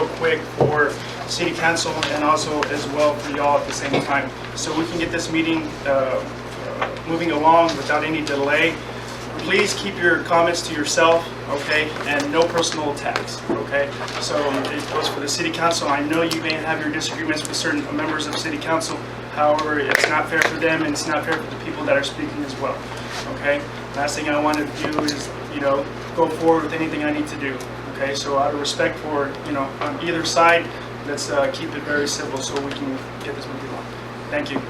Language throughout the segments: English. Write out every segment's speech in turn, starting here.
real quick for City Council and also as well for y'all at the same time. So we can get this meeting moving along without any delay. Please keep your comments to yourself, okay, and no personal attacks, okay? So it goes for the City Council. I know you may have your disagreements with certain members of City Council. However, it's not fair for them and it's not fair for the people that are speaking as well, okay? Last thing I want to do is, go forward with anything I need to do, okay? So out of respect for, on either side, let's keep it very civil so we can get this moving along. Thank you.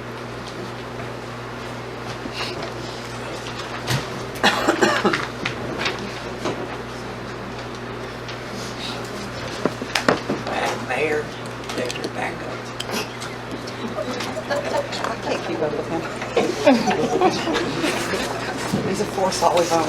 Mayor, there's your backup. I can't keep up with him. He's a force all his own.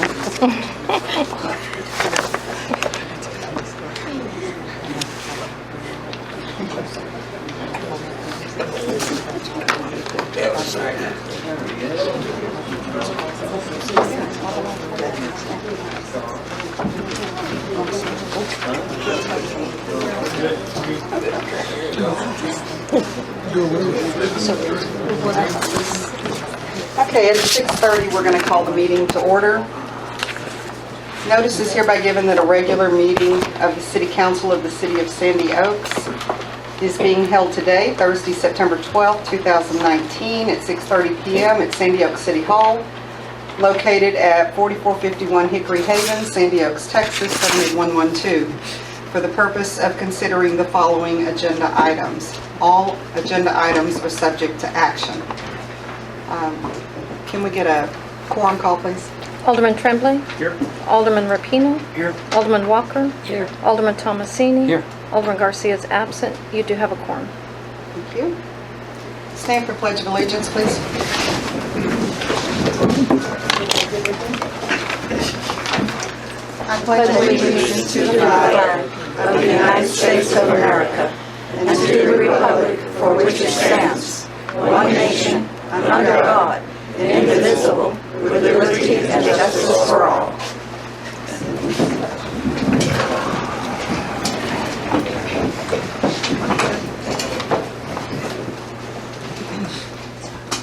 Okay, at 6:30, we're going to call the meeting to order. Notice is hereby given that a regular meeting of the City Council of the City of Sandy Oaks is being held today, Thursday, September 12th, 2019, at 6:30 p.m. at Sandy Oaks City Hall, located at 4451 Hickory Haven, Sandy Oaks, Texas, 78112, for the purpose of considering the following agenda items. All agenda items are subject to action. Can we get a quorum call, please? Alderman Tremblay. Here. Alderman Rapino. Here. Alderman Walker. Here. Alderman Tomasini. Here. Alderman Garcia is absent. You do have a quorum. Thank you. Stand for Pledge of Allegiance, please. I pledge allegiance to the flag of the United States of America and to the republic for which it stands, one nation, under God, indivisible, with liberty and justice for all.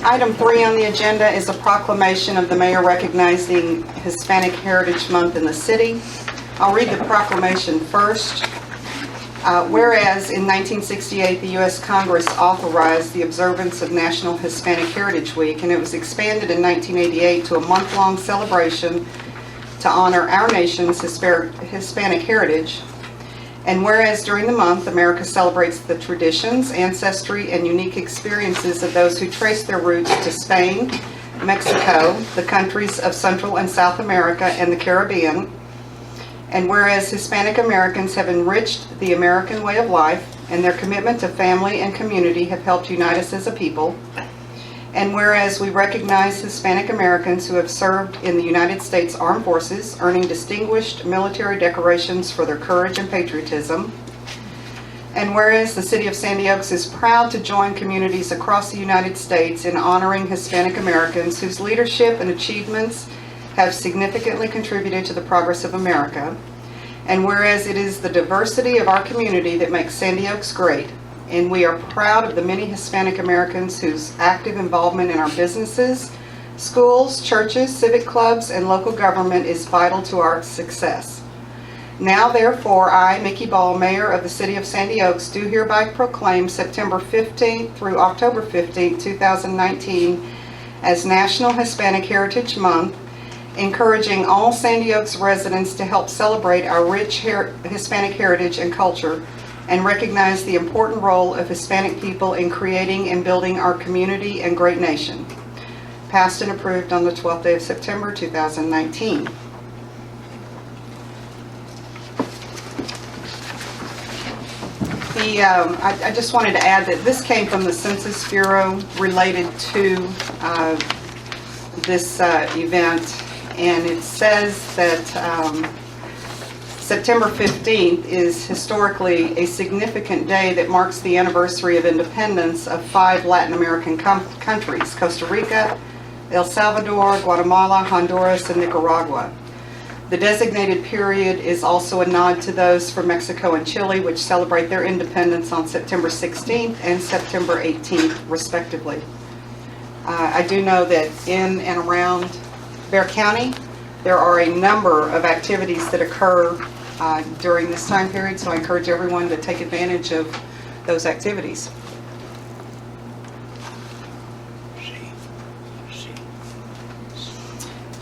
Item 3 on the agenda is a proclamation of the mayor recognizing Hispanic Heritage Month in the city. I'll read the proclamation first. Whereas in 1968, the U.S. Congress authorized the observance of National Hispanic Heritage Week, and it was expanded in 1988 to a month-long celebration to honor our nation's Hispanic heritage. And whereas during the month, America celebrates the traditions, ancestry, and unique experiences of those who trace their roots to Spain, Mexico, the countries of Central and South America, and the Caribbean. And whereas Hispanic Americans have enriched the American way of life, and their commitment to family and community have helped unite us as a people. And whereas we recognize Hispanic Americans who have served in the United States Armed Forces, earning distinguished military decorations for their courage and patriotism. And whereas the City of Sandy Oaks is proud to join communities across the United States in honoring Hispanic Americans whose leadership and achievements have significantly contributed to the progress of America. And whereas it is the diversity of our community that makes Sandy Oaks great, and we are proud of the many Hispanic Americans whose active involvement in our businesses, schools, churches, civic clubs, and local government is vital to our success. Now, therefore, I, Mickey Ball, Mayor of the City of Sandy Oaks, do hereby proclaim September 15th through October 15th, 2019 as National Hispanic Heritage Month, encouraging all Sandy Oaks residents to help celebrate our rich Hispanic heritage and culture, and recognize the important role of Hispanic people in creating and building our community and great nation. Passed and approved on the 12th day of September 2019. I just wanted to add that this came from the Census Bureau related to this event, and it says that September 15th is historically a significant day that marks the anniversary of independence of 5 Latin American countries: Costa Rica, El Salvador, Guatemala, Honduras, and Nicaragua. The designated period is also a nod to those from Mexico and Chile, which celebrate their independence on September 16th and September 18th, respectively. I do know that in and around Bexar County, there are a number of activities that occur during this time period, so I encourage everyone to take advantage of those activities.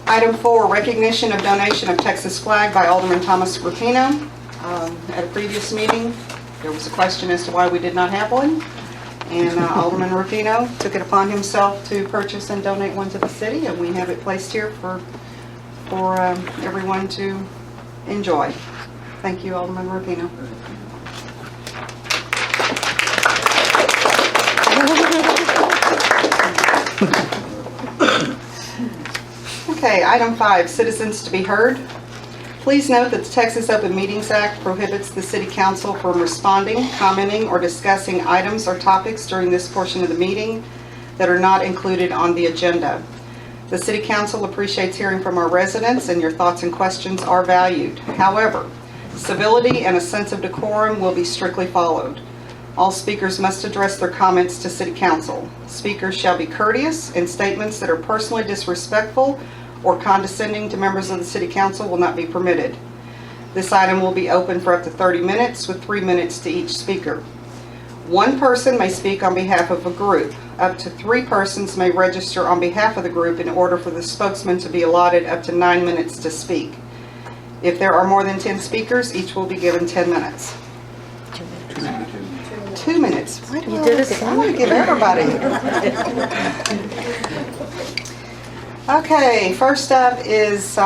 Item 4, recognition of donation of Texas flag by Alderman Thomas Rapino. At a previous meeting, there was a question as to why we did not have one, and Alderman Rapino took it upon himself to purchase and donate one to the city, and we have it placed here for everyone to enjoy. Thank you, Alderman Rapino. Okay, item 5, citizens to be heard. Please note that the Texas Open Meetings Act prohibits the City Council from responding, commenting, or discussing items or topics during this portion of the meeting that are not included on the agenda. The City Council appreciates hearing from our residents, and your thoughts and questions are valued. However, civility and a sense of decorum will be strictly followed. All speakers must address their comments to City Council. Speakers shall be courteous, and statements that are personally disrespectful or condescending to members of the City Council will not be permitted. This item will be open for up to 30 minutes with 3 minutes to each speaker. One person may speak on behalf of a group. Up to 3 persons may register on behalf of the group in order for the spokesman to be allotted up to 9 minutes to speak. If there are more than 10 speakers, each will be given 10 minutes. 2 minutes. Why do You I did always- it I want to give everybody. Okay, first up is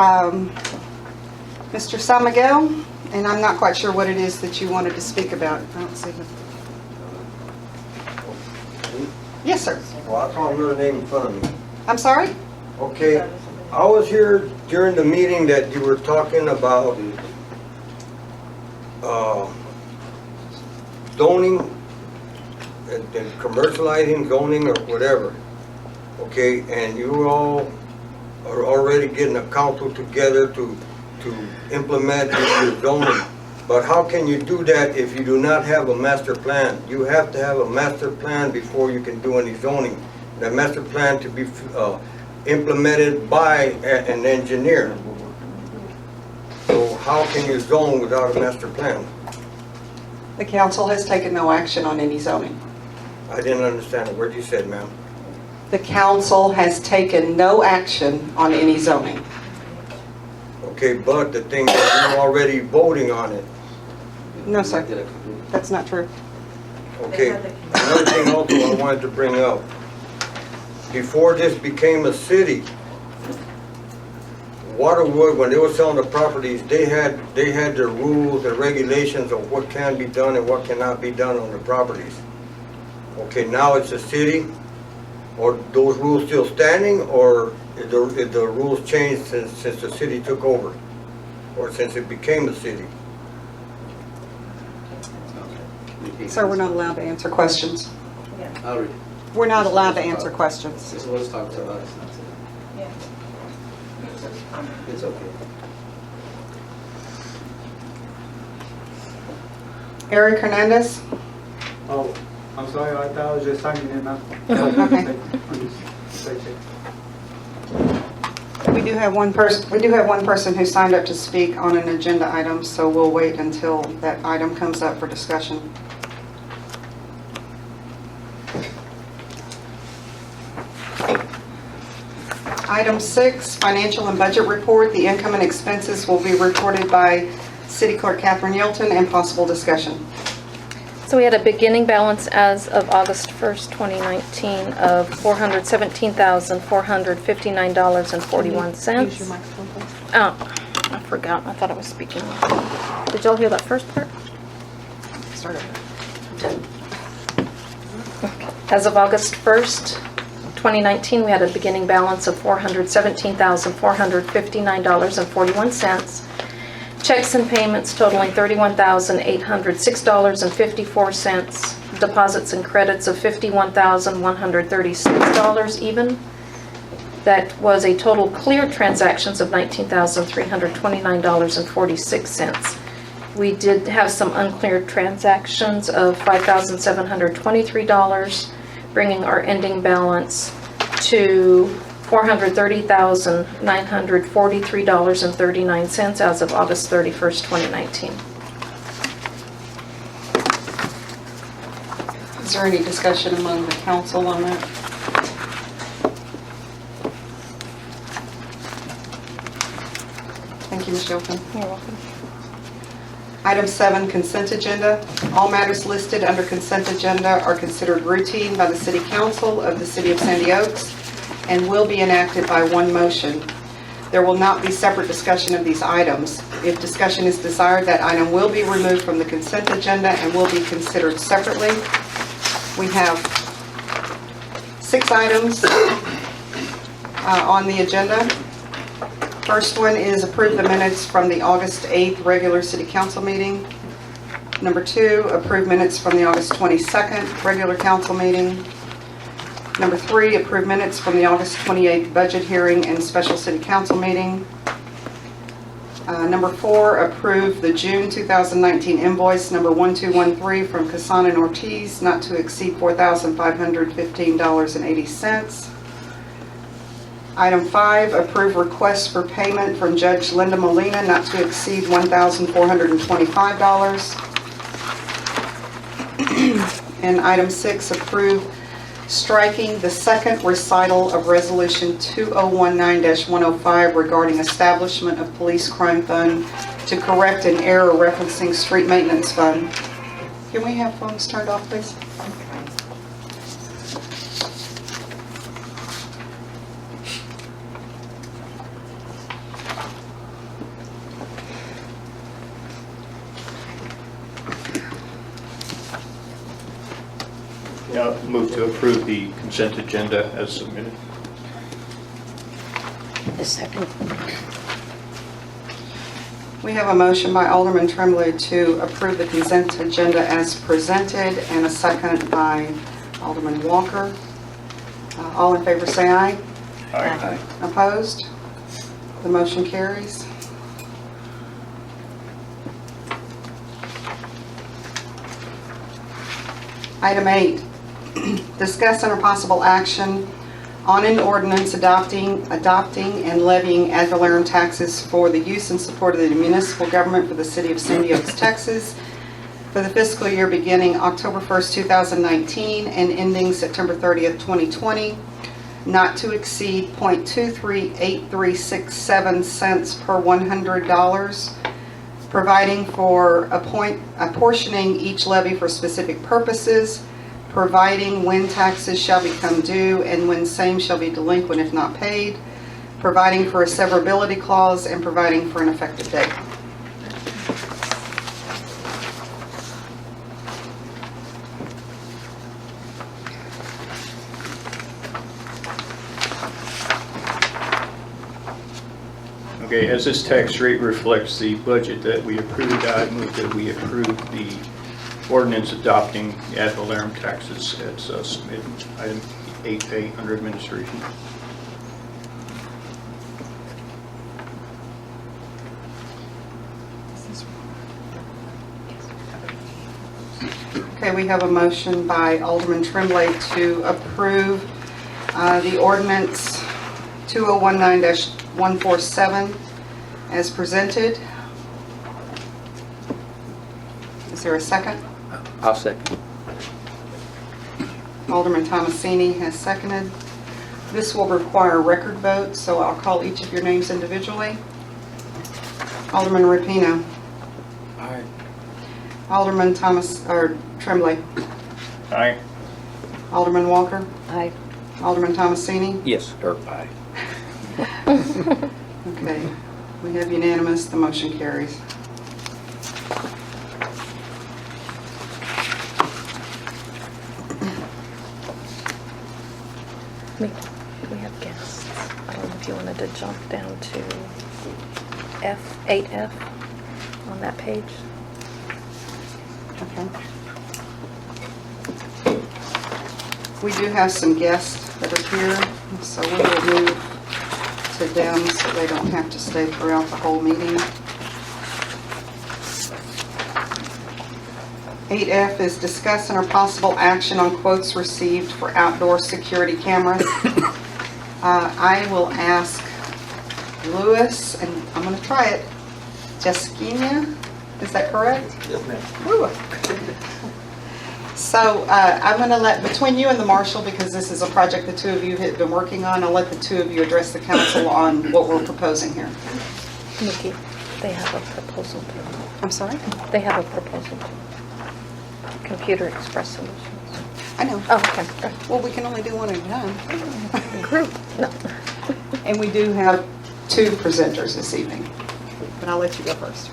Mr. San Miguel, and I'm not quite sure what it is that you wanted to speak about. I don't see him. Yes, sir. Well, I can't remember the name in front of me. I'm sorry? Okay, I was here during the meeting that you were talking about zoning and commercializing zoning or whatever. Okay, and you all are already getting a council together to implement your zoning. But how can you do that if you do not have a master plan? You have to have a master plan before you can do any zoning. The master plan to be implemented by an engineer. So how can you zone without a master plan? The council has taken no action on any zoning. I didn't understand a word you said, ma'am. The council has taken no action on any zoning. Okay, but the thing is, you're already voting on it. No, sir. That's not true. Okay, another thing also I wanted to bring up. Before this became a city, Waterwood, when they were selling the properties, they had their rules and regulations of what can be done and what cannot be done on the properties. Okay, now it's a city, or those rules still standing, or is the rules changed since the city took over, or since it became a city? Sir, we're not allowed to answer questions. I'll read. We're not allowed to answer questions. This was talked to us, not to them. It's okay. Eric Hernandez? Oh, I'm sorry, I thought I was just signing in now. Okay. We do have one person who signed up to speak on an agenda item, so we'll wait until that item comes up for discussion. Item 6, financial and budget report. The income and expenses will be reported by City Clerk Catherine Yelton, and possible discussion. So we had a beginning balance as of August 1st, 2019 of $417,459.41. Use your microphone, please. Oh, I forgot. I thought I was speaking. Did y'all hear that first part? Start over. As of August 1st, 2019, we had a beginning balance of $417,459.41. Checks and payments totaling $31,806.54. Deposits and credits of $51,136 even. That was a total cleared transactions of $19,329.46. We did have some uncleared transactions of $5,723, bringing our ending balance to $430,943.39 as of August 31st, 2019. Is there any discussion among the council on that? Thank you, Ms. Shelton. You're welcome. Item 7, consent agenda. All matters listed under consent agenda are considered routine by the City Council of the City of Sandy Oaks and will be enacted by one motion. There will not be separate discussion of these items. If discussion is desired, that item will be removed from the consent agenda and will be considered separately. We have 6 items on the agenda. First one is approve the minutes from the August 8th regular City Council meeting. Number 2, approve minutes from the August 22nd regular council meeting. Number 3, approve minutes from the August 28th budget hearing and special City Council meeting. Number 4, approve the June 2019 invoice number 1213 from Casan and Ortiz, not to exceed $4,515.80. Item 5, approve request for payment from Judge Linda Molina not to exceed $1,425. And item 6, approve striking the second recital of Resolution 2019-105 regarding establishment of police crime fund to correct an error referencing street maintenance fund. Can we have phones turned off, please? Yeah, move to approve the consent agenda as submitted. A second. We have a motion by Alderman Tremblay to approve the consent agenda as presented and a second by Alderman Walker. All in favor say aye. Aye. Opposed? The motion carries. Item 8, discuss under possible action on an ordinance adopting and levying ad valorem taxes for the use and support of the municipal government for the City of Sandy Oaks, Texas, for the fiscal year beginning October 1st, 2019 and ending September 30th, 2020, not to exceed .238367 cents per $100, providing for apportioning each levy for specific purposes, providing when taxes shall become due and when same shall be delinquent if not paid, providing for a severability clause, and providing for an effective date. Okay, as this tax rate reflects the budget that we approved, I move that we approve the ordinance adopting ad valorem taxes as submitted. Item 8A under administration. Okay, we have a motion by Alderman Tremblay to approve the ordinance 2019-147 as presented. Is there a second? I'll second. Alderman Tomasini has seconded. This will require a record vote, so I'll call each of your names individually. Alderman Rapino. Aye. Alderman Tremblay. Aye. Alderman Walker. Aye. Alderman Tomasini. Yes, or aye. Okay, we have unanimous, the motion carries. We have guests. I don't know if you wanted to jump down to 8F on that page. Okay. We do have some guests that are here, so we will move to them so they don't have to stay throughout the whole meeting. 8F is discussing or possible action on quotes received for outdoor security cameras. I will ask Louis, and I'm going to try it, Jaskina, is that correct? Yes, ma'am. Woo. So I'm going to let, between you and the marshal, because this is a project the two of you have been working on, I'll let the two of you address the council on what we're proposing here. Nikki, they have a proposal too. I'm sorry? They have a proposal too. Computer Express Solutions. I know. Oh, okay. Right. Well, we can only do one at a time. Group. No. And we do have two presenters this evening, but I'll let you go first.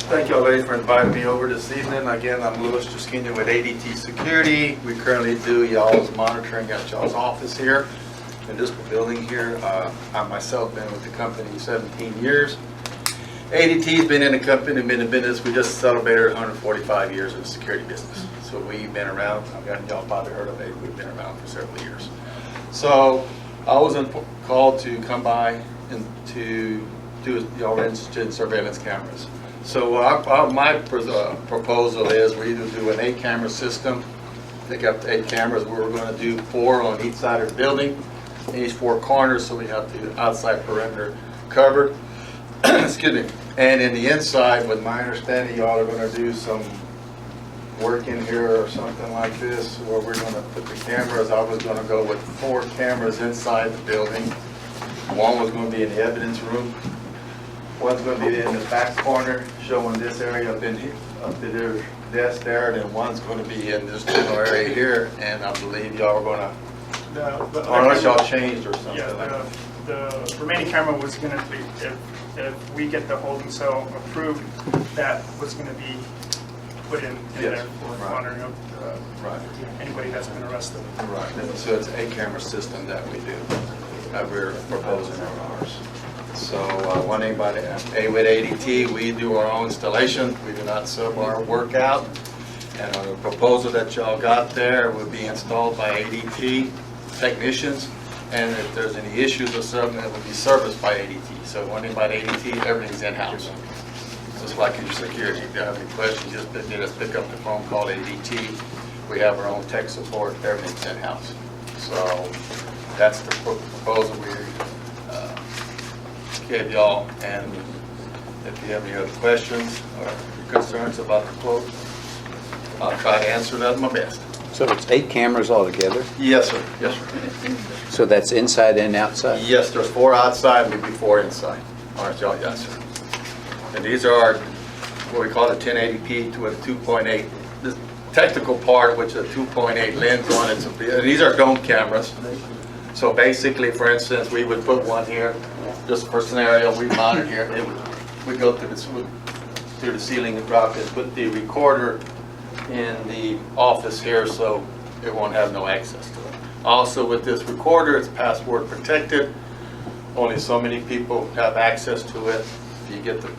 Thank y'all ladies for inviting me over this evening. Again, I'm Louis Jaskina with ADT Security. We currently do y'all's monitoring at y'all's office here in this building here. I myself been with the company 17 years. ADT's been in the company, been in business. We just celebrated 145 years in the security business. So we've been around. I've got y'all probably heard of it. We've been around for several years. So I was called to come by and to do y'all interested in surveillance cameras. So my proposal is we either do an 8-camera system, pick up 8 cameras. We're going to do 4 on each side of the building, in each 4 corners, so we have the outside perimeter covered. Excuse me. And in the inside, with my understanding, y'all are going to do some work in here or something like this, where we're going to put the cameras. I was going to go with 4 cameras inside the building. One was going to be in the evidence room. One's going to be in the back corner, showing this area up in here, up to their desk there, and then one's going to be in this general area here. And I believe y'all are going to, unless y'all changed or something. Yeah, like that. the remaining camera was going to be, if we get the holding cell approved, that was going to be put in there Yes, for right. monitoring of Right. anybody that's been arrested. Right. So it's an 8-camera system that we do, that we're proposing on ours. So one thing about with ADT, we do our own installation. We do not sub our work out. And the proposal that y'all got there will be installed by ADT technicians. And if there's any issues or something, it will be serviced by ADT. So one thing about ADT, everything's in-house. Just like in your security, if you have any questions, just pick up the phone, call ADT. We have our own tech support, everything's in-house. So that's the proposal we gave y'all. And if you have any other questions or concerns about the quote, I'll try to answer that my best. So it's 8 cameras altogether? Yes, sir. Yes, sir. So that's inside and outside? Yes, there's 4 outside, maybe 4 inside. All right, y'all, yes, sir. And these are what we call a 1080p to a 2.8. The technical part, which is a 2.8 lens on it. And these are dome cameras. So basically, for instance, we would put one here, just for scenario, we monitor here. It would, we go through the ceiling and drop it, put the recorder in the office here, so it won't have no access to it. Also, with this recorder, it's password protected. Only so many people have access to it. If you get the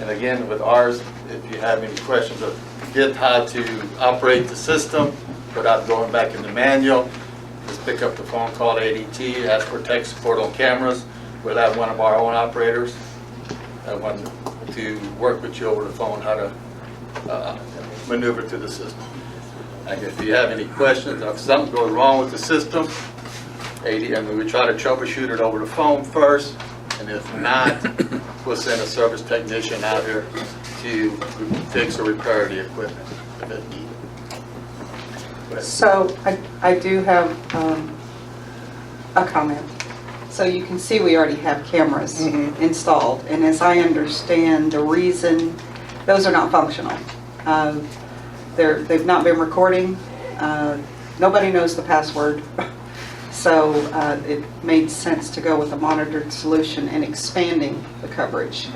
and again, with ours, if you have any questions of get how to operate the system without going back in the manual, just pick up the phone, call ADT, ask for tech support on cameras. We'll have one of our own operators one to work with you over the phone how to maneuver through the system. And if you have any questions, if something goes wrong with the system, we try to troubleshoot it over the phone first, and if not, we'll send a service technician out here to fix or repair the equipment if it needed. So I do have a comment. So you can see we already have cameras installed, and as I understand, the reason those are not functional. They've not been recording. Nobody knows the password. So it made sense to go with a monitored solution and expanding the coverage.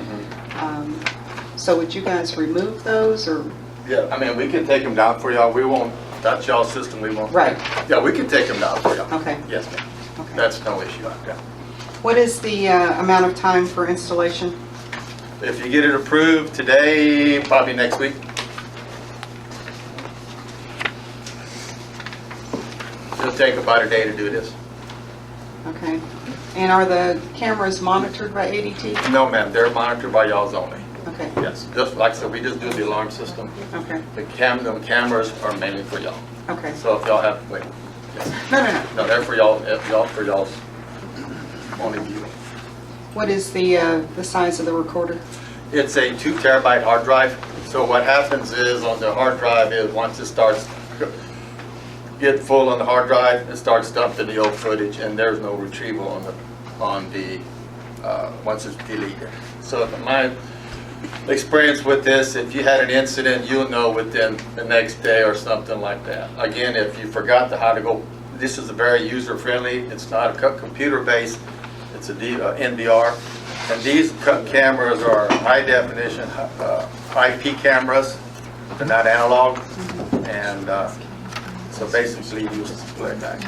So would you guys remove those, or? Yeah, I mean, we can take them down for y'all. We won't, that's y'all's system, we won't. Right. Yeah, we can take them down for y'all. Okay. Yes, ma'am. Okay. That's no issue. Yeah. What is the amount of time for installation? If you get it approved today, probably next week. It'll take about a day to do this. Okay. And are the cameras monitored by ADT? No, ma'am, they're monitored by y'all's only. Okay, Yes, just like I said, we just do the alarm system. okay, The cameras are mainly for y'all. okay. So if y'all have, wait, yes. No, no, no. No, they're for y'all, for y'all's only view. What is the size of the recorder? It's a 2 terabyte hard drive. So what happens is on the hard drive is once it starts get full on the hard drive, it starts dumping the old footage, and there's no retrieval on the once it's deleted. So my experience with this, if you had an incident, you'll know within the next day or something like that. Again, if you forgot how to go, this is a very user-friendly. It's not a computer-based. It's a NVR. And these cameras are high-definition IP cameras. They're not analog. And so basically, you just play back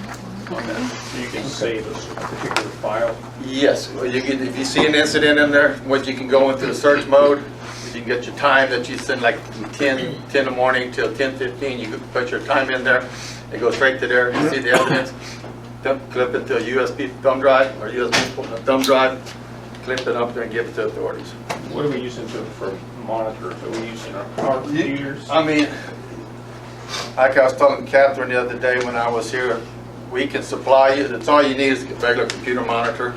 on that. So you can save a particular file. Yes, well, you can, if you see an incident in there, what you can go into the search mode. You can get your time that you send, like from 10 in the morning till 10:15. You can put your time in there. It goes straight to there. You see the evidence. Clip it to a USB thumb drive or USB thumb drive. Clip it up there and give it to authorities. What are we using for monitors? Are we using our computers? I mean, like I was telling Catherine the other day when I was here, we can supply you, that's all you need is a regular computer monitor.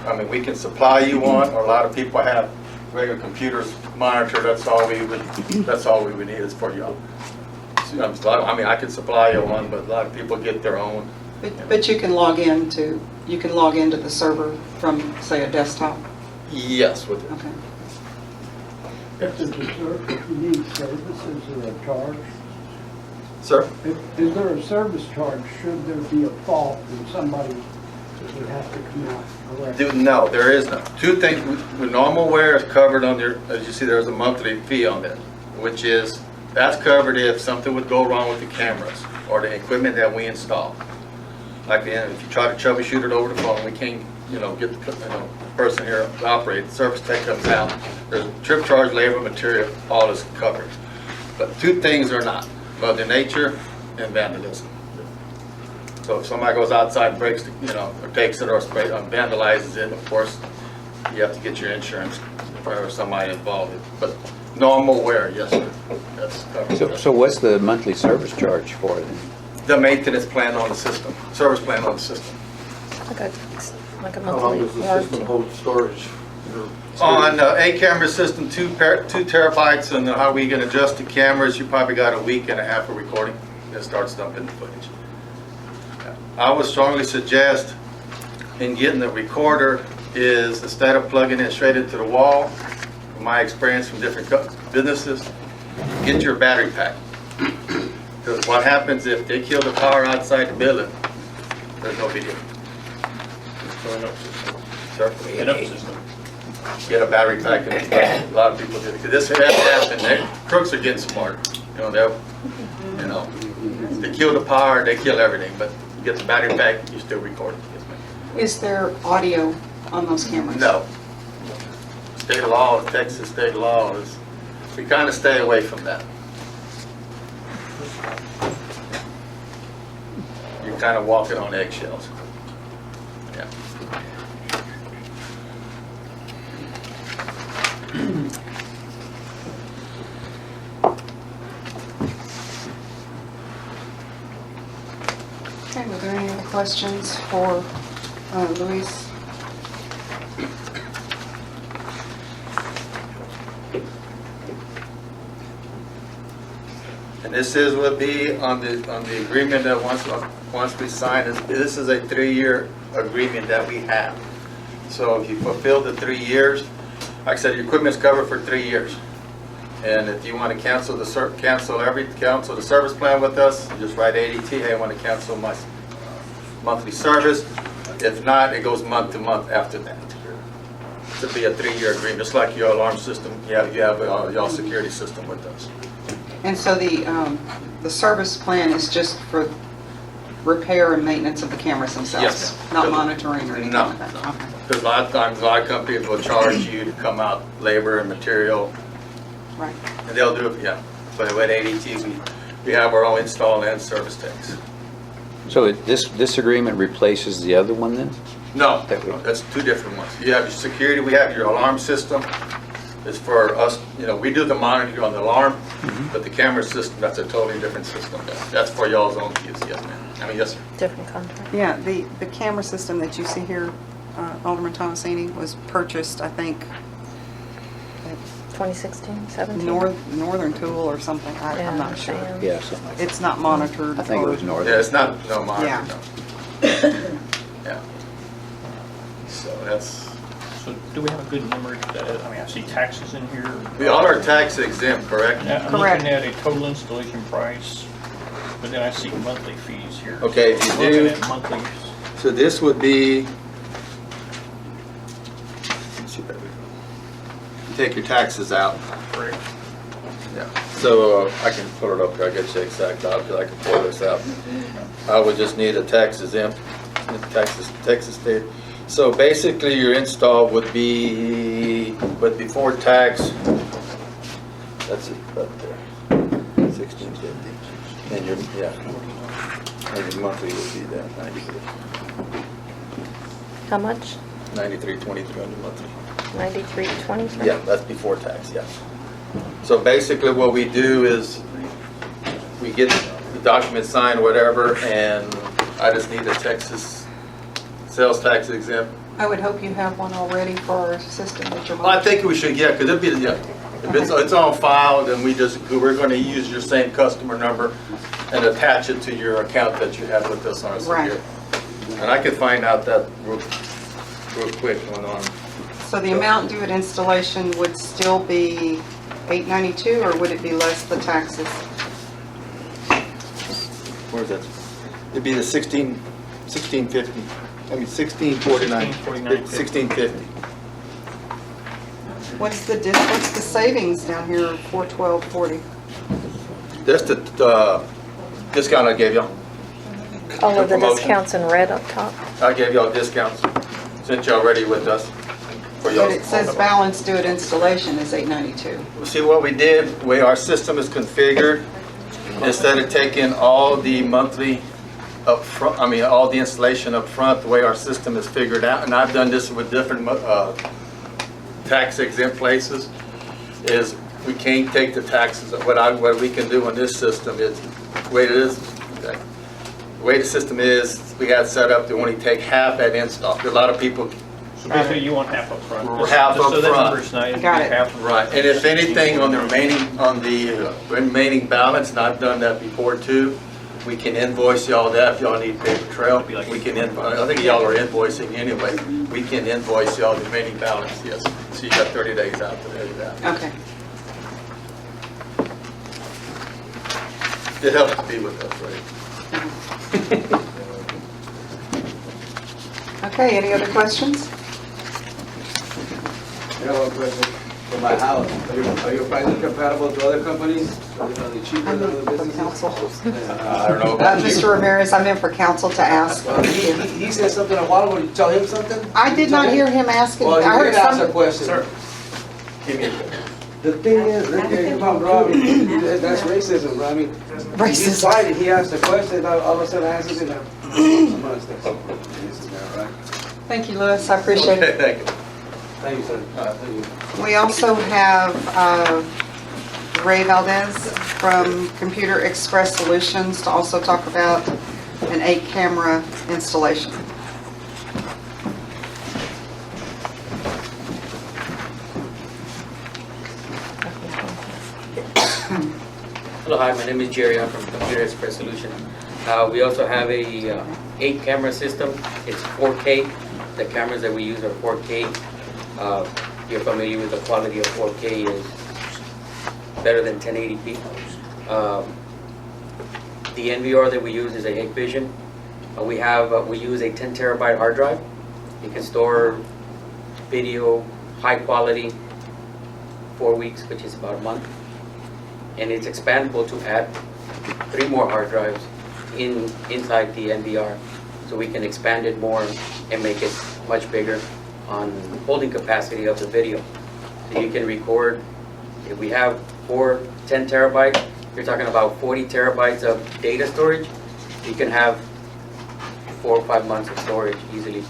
I mean, we can supply you one, or a lot of people have regular computers monitor, that's all we would need is for y'all. I mean, I could supply you one, but a lot of people get their own. But you can log into the server from, say, a desktop? Yes, with Okay. If you need service, is there a charge? Sir? Is there a service charge should there be a fault and somebody would have to come out and correct? No, there is no. Two things, with normal wear is covered under, as you see, there's a monthly fee on it, which is, that's covered if something would go wrong with the cameras or the equipment that we install. Like if you try to troubleshoot it over the phone, we can't, get the person here to operate. The service tech comes out. There's trip charge, labor, material, all is covered. But two things are not: Mother Nature and vandalism. So if somebody goes outside and breaks, or takes it or vandalizes it, of course, you have to get your insurance for somebody involved. But normal wear, yes, sir. That's covered. So what's the monthly service charge for it? The maintenance plan on the system, service plan on the system. Like a How long monthly does the warranty. system hold storage? On the 8-camera system, 2 terabytes, and how we can adjust the cameras, you probably got a week and a half of recording. It starts dumping the footage. I would strongly suggest in getting the recorder is instead of plugging it straight into the wall, from my experience from different businesses, get your battery pack. Because what happens if they kill the power outside the building, there's no video. Sir? Enough system. Get a battery pack, and a lot of people do it. Because this has happened, crooks are getting smart. They kill the power, they kill everything, but you get the battery pack, you still record it. Yes, ma'am. Is there audio on those cameras? No. State law, Texas state law is, we kind of stay away from that. You're kind of walking on eggshells. Yeah. Okay, were there any other questions for Luis? And this will be on the agreement that once we sign, this is a 3-year agreement that we have. So if you fulfill the 3 years, like I said, your equipment's covered for 3 years. And if you want to cancel the service plan with us, you just write ADT, hey, I want to cancel my monthly service. If not, it goes month to month after that. It'll be a 3-year agreement, just like your alarm system. You have your security system with us. And so the service plan is just for repair and maintenance of the cameras themselves? Yes. Not monitoring or anything No, like that? no. Okay. Because a lot of times, a lot of companies will charge you to come out labor and material, Right. and they'll do it, yeah. But with ADT, we have our own install and service techs. So this agreement replaces the other one then? No, that's two different ones. You have your security, we have your alarm system. It's for us, we do the monitoring on the alarm, but the camera system, that's a totally different system. That's for y'all's own use, yes, ma'am. Yes, sir. Different contract. Yeah, the camera system that you see here, Alderman Thomasini, was purchased, I think, 2016, 17? Northern Tool or something, Yeah, I'm not sure. Sam. Yeah, something like that. It's not monitored. I think it or- was Northern. Yeah, it's not, no Yeah. monitoring, no. Yeah. So that's, So do we have a good number that, I mean, I see taxes in here. all our tax exempt, correct? I'm Correct. looking at a total installation price, but then I see monthly fees here. Okay, if you Looking do- at monthlies. So this would be, let's see, baby. Take your taxes out. Correct. Yeah. So I can pull it up here, I'll get you exact out, I can pull this out. I would just need a tax exempt, Texas state. So basically your install would be, but before tax, that's it right there, 1650. And your, and your monthly would be that, 93, How much? 93.23 on your monthly. 93.23? Yeah, that's before tax, yes. So basically what we do is we get the document signed, whatever, and I just need a Texas sales tax exempt. I would hope you have one already for our system that you're. Well, I think we should, yeah, because it'd be, yeah, if it's on file, then we're going to use your same customer number and attach it to your account that you have with us on our Right. secure. And I could find out that real quick on. So the amount due at installation would still be $892, or would it be less the taxes? Where's that? It'd be the 1650. I mean 1649. 1650. What's the savings down here, $412.40? That's the discount I gave y'all. All of the promotion. discounts in red up top? I gave y'all discounts since y'all already with us. For y'all. But it says balance due at installation is $892. See what we did, the way our system is configured, instead of taking all the monthly up front, I mean, all the installation up front, the way our system is figured out, and I've done this with different tax exempt places, is we can't take the taxes. What we can do on this system is, the way it is, the way the system is, we got it set up to only take half at install. A lot of people, So basically you want half up front. Half Just so up that front. number's not, it'd be Got it. half. right, and if anything on the remaining balance, and I've done that before too, we can invoice y'all that if y'all need paper trail. We can invoice, I think y'all are invoicing anyway. We can invoice y'all the remaining balance, yes. So you got 30 days out to do that. Okay. It helps to be with us, right? Okay, any other questions? I have a question for my house. Are your prices compatible to other companies? Are they cheaper I'm than in other for businesses? council. I don't know about you. Mr. Ramirez, I'm in for council to ask. Well, he said something a while ago. Did you tell him something? I did not hear him asking. Well, I you heard did ask a some. question. Sir, give me a The thing is, Rick, you're about Robbie. That's racism, bro. I mean, he's Racist. fighting. He asked a question, all of a sudden I asked him, I'm gonna step up. Right? Thank you, Louis, I appreciate Okay, it. thank you. Thank you, sir. Thank you. We also have Ray Valdez from Computer Express Solutions to also talk about an 8-camera installation. Hello, hi, my name is Jerry. I'm from Computer Express Solution. We also have a 8-camera system. It's 4K. The cameras that we use are 4K. You're familiar with the quality of 4K is better than 1080p. The NVR that we use is a Hikvision. We use a 10 terabyte hard drive. You can store video, high quality, 4 weeks, which is about a month. And it's expandable to add 3 more hard drives inside the NVR, so we can expand it more and make it much bigger on holding capacity of the video. So you can record, if we have 4 10 terabytes, you're talking about 40 terabytes of data storage. You can have 4 or 5 months of storage easily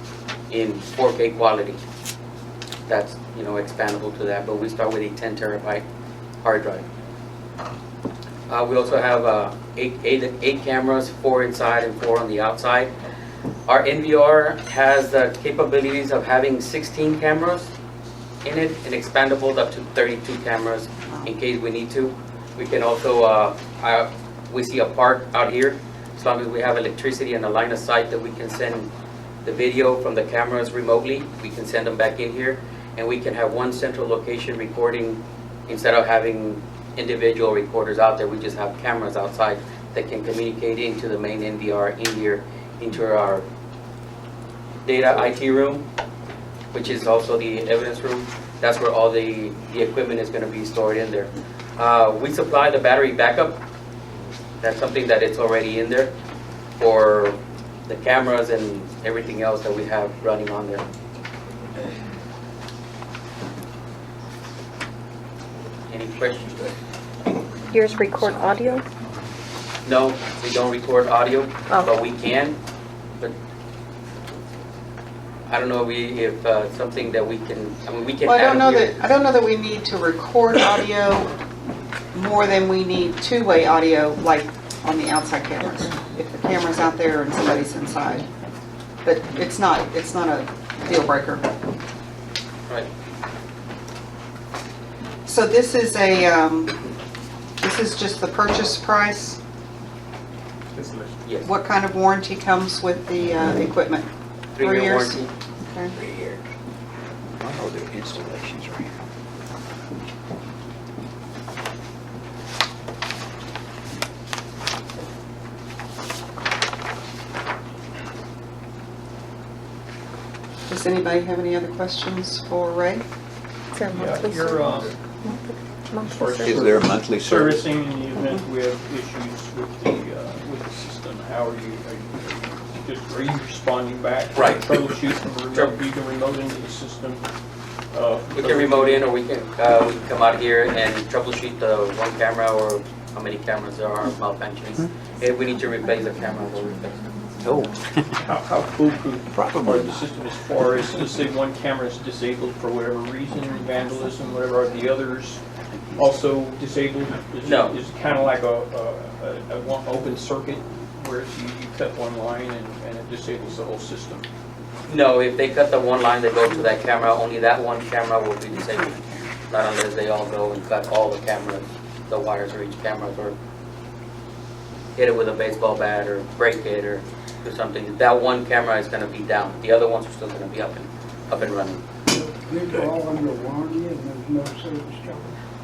in 4K quality. That's, expandable to that, but we start with a 10 terabyte hard drive. We also have eight cameras, 4 inside and 4 on the outside. Our NVR has the capabilities of having 16 cameras in it and expandable up to 32 cameras in case we need to. We can also, we see a park out here, as long as we have electricity and a line of sight that we can send the video from the cameras remotely, we can send them back in here, and we can have one central location recording instead of having individual recorders out there. We just have cameras outside that can communicate into the main NVR in here, into our data IT room, which is also the evidence room. That's where all the equipment is going to be stored in there. We supply the battery backup. That's something that it's already in there for the cameras and everything else that we have running on there. Any questions? Yours record audio? No, we don't record audio, Oh. but we can. But I don't know if something that we can. I mean, we can. Well, I add here. don't know that we need to record audio more than we need two-way audio, like on the outside cameras. If the camera's out there and somebody's inside. But it's not a deal breaker. Right. So this is this is just the purchase price? Yes. What kind of warranty comes with the equipment? 3-year years? warranty. Okay. 3 years. Oh, the installations right here. Does anybody have any other questions for Ray? Is there a Yeah, monthly your, service? as Monthly far as service? Is there a monthly service? servicing in the event we have issues with the system, how are you responding back? Right. Troubleshoot from remote, you can remote into the system. We can remote in, or we can come out here and troubleshoot the one camera or how many cameras there are malfunctioning. If we need to replace a camera, we'll replace it. Oh. How foolproof Probably are the system as far as, let's say one camera is disabled for whatever reason, vandalism, whatever, are the others also disabled? No. Is it kind of like a one open circuit where you cut one line and it disables the whole system? No, if they cut the one line that goes to that camera, only that one camera will be disabled. Not unless they all go and cut all the cameras, the wires for each camera, or hit it with a baseball bat or break it or do something. That one camera is going to be down. The other ones are still going to be up and running. These are all under warranty and there's no service charge,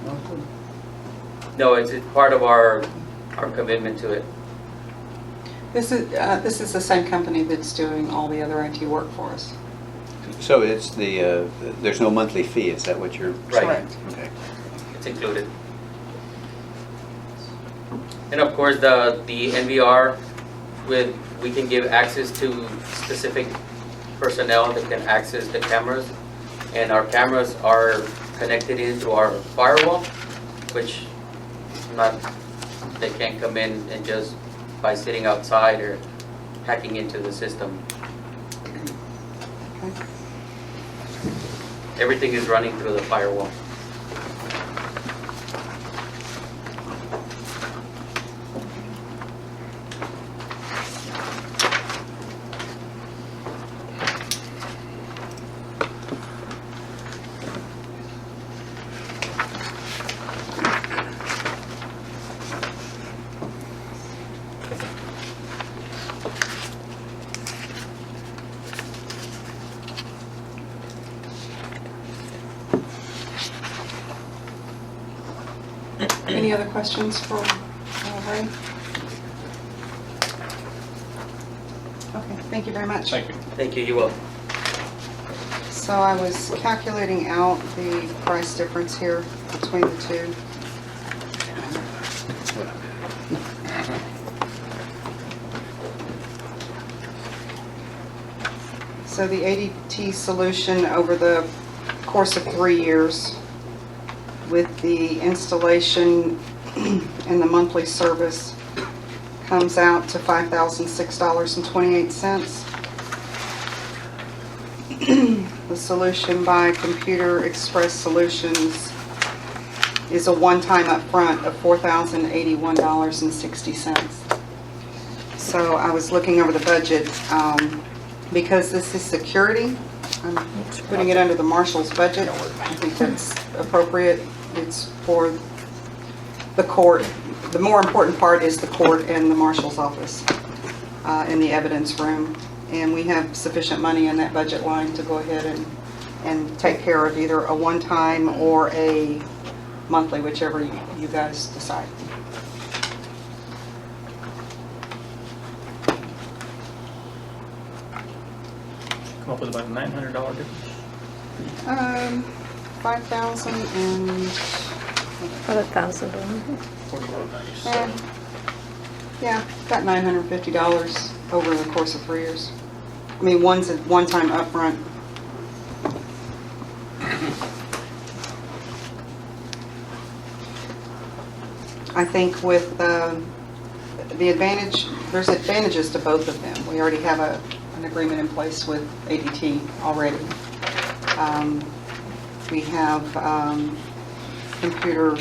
nothing? No, it's part of our commitment to it. This is the same company that's doing all the other IT work for us. So it's there's no monthly fee, is that what you're saying? Correct. Okay. It's included. And of course, the NVR, we can give access to specific personnel that can access the cameras. And our cameras are connected in through our firewall, which they can't come in and just by sitting outside or hacking into the system. Okay. Everything is running through the firewall. Any other questions for Ray? Okay, thank you very much. Thank you. Thank you, you will. So I was calculating out the price difference here between the two. So the ADT solution over the course of 3 years with the installation and the monthly service comes out to $5,006.28. The solution by Computer Express Solutions is a one-time upfront of $4,081.60. So I was looking over the budget, because this is security, I'm putting it under the marshal's budget. I think that's appropriate. It's for the court. The more important part is the court and the marshal's office in the evidence room. And we have sufficient money in that budget line to go ahead and take care of either a one-time or a monthly, whichever you guys decide. Come up with about a $900 difference. 5,000 and, About 1,000. yeah, about $950 over the course of 3 years. I mean, one's a one-time upfront. I think with the advantage, there's advantages to both of them. We already have an agreement in place with ADT already. We have Computer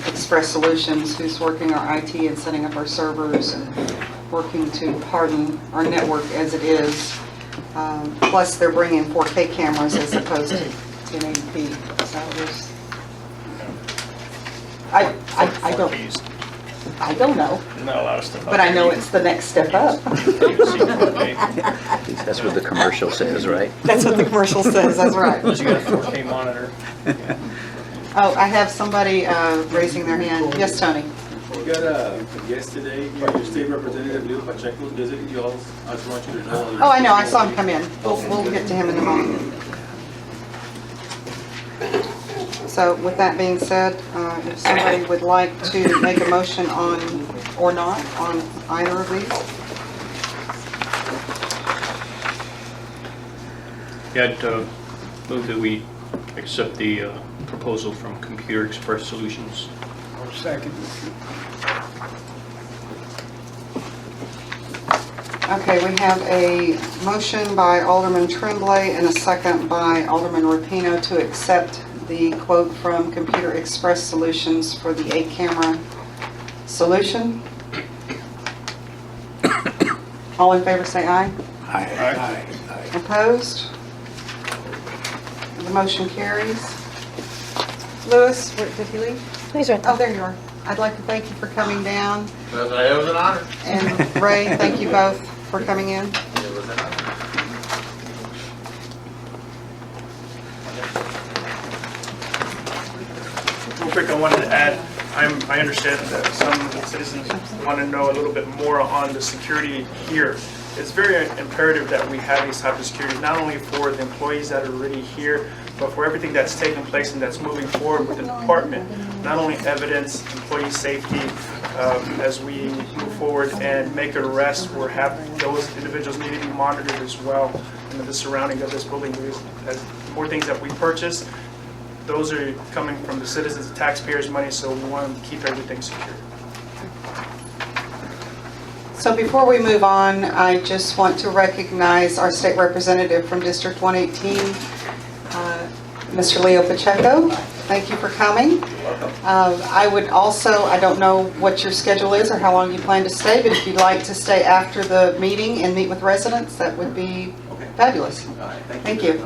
Express Solutions, who's working our IT and setting up our servers and working to harden our network as it is. Plus, they're bringing 4K cameras as opposed to 1080p. So there's, I don't know, There's not a lot of stuff. but I know it's the next step up. That's what the commercial says, right? That's what the commercial says, that's right. Unless you got a 4K monitor. Oh, I have somebody raising their hand. Yes, Tony? We got a guest today, your state representative, Leo Pacheco, visiting you all. I just want you to know. Oh, I know, I saw him come in. We'll get to him in a moment. So with that being said, if somebody would like to make a motion on, or not, on either of these? Yeah, I'd move that we accept the proposal from Computer Express Solutions. Or second. Okay, we have a motion by Alderman Tremblay and a second by Alderman Rapino to accept the quote from Computer Express Solutions for the 8-camera solution. All in favor say aye. Aye. Opposed? The motion carries. Louis, did he leave? Please, right Oh, there you are. I'd like to thank you for coming down. It was an honor. And Ray, thank you both for coming in. It was an honor. Real quick, I wanted to add, I understand that some citizens want to know a little bit more on the security here. It's very imperative that we have these type of security, not only for the employees that are already here, but for everything that's taking place and that's moving forward with the department. Not only evidence, employee safety, as we move forward and make an arrest, we're having those individuals need to be monitored as well in the surrounding of this building. As more things that we purchase, those are coming from the citizens, the taxpayers' money, so we want to keep everything secure. So before we move on, I just want to recognize our state representative from District 118, Mr. Leo Pacheco. Thank you for coming. I would also, I don't know what your schedule is or how long you plan to stay, but if you'd like to stay after the meeting and meet with residents, that would be fabulous. All right, Thank you.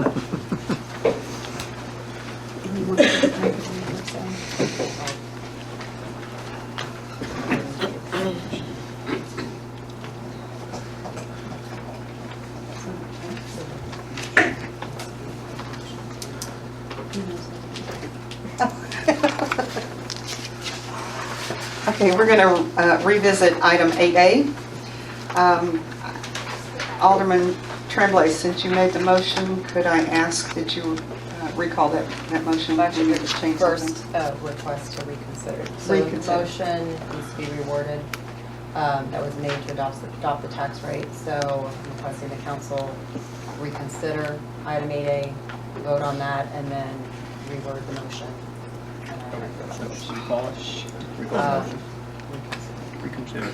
Okay, we're going to revisit item 8A. Alderman Tremblay, since you made the motion, could I ask that you recall that motion? Motion Maybe just change something. first request to reconsider. So Reconsider. the motion needs to be reworded. That was made to adopt the tax rate. So I'm requesting the council reconsider item 8A, vote on that, and then reword the motion. And I recommend that motion. Recall it. Recall the motion. Reconsider.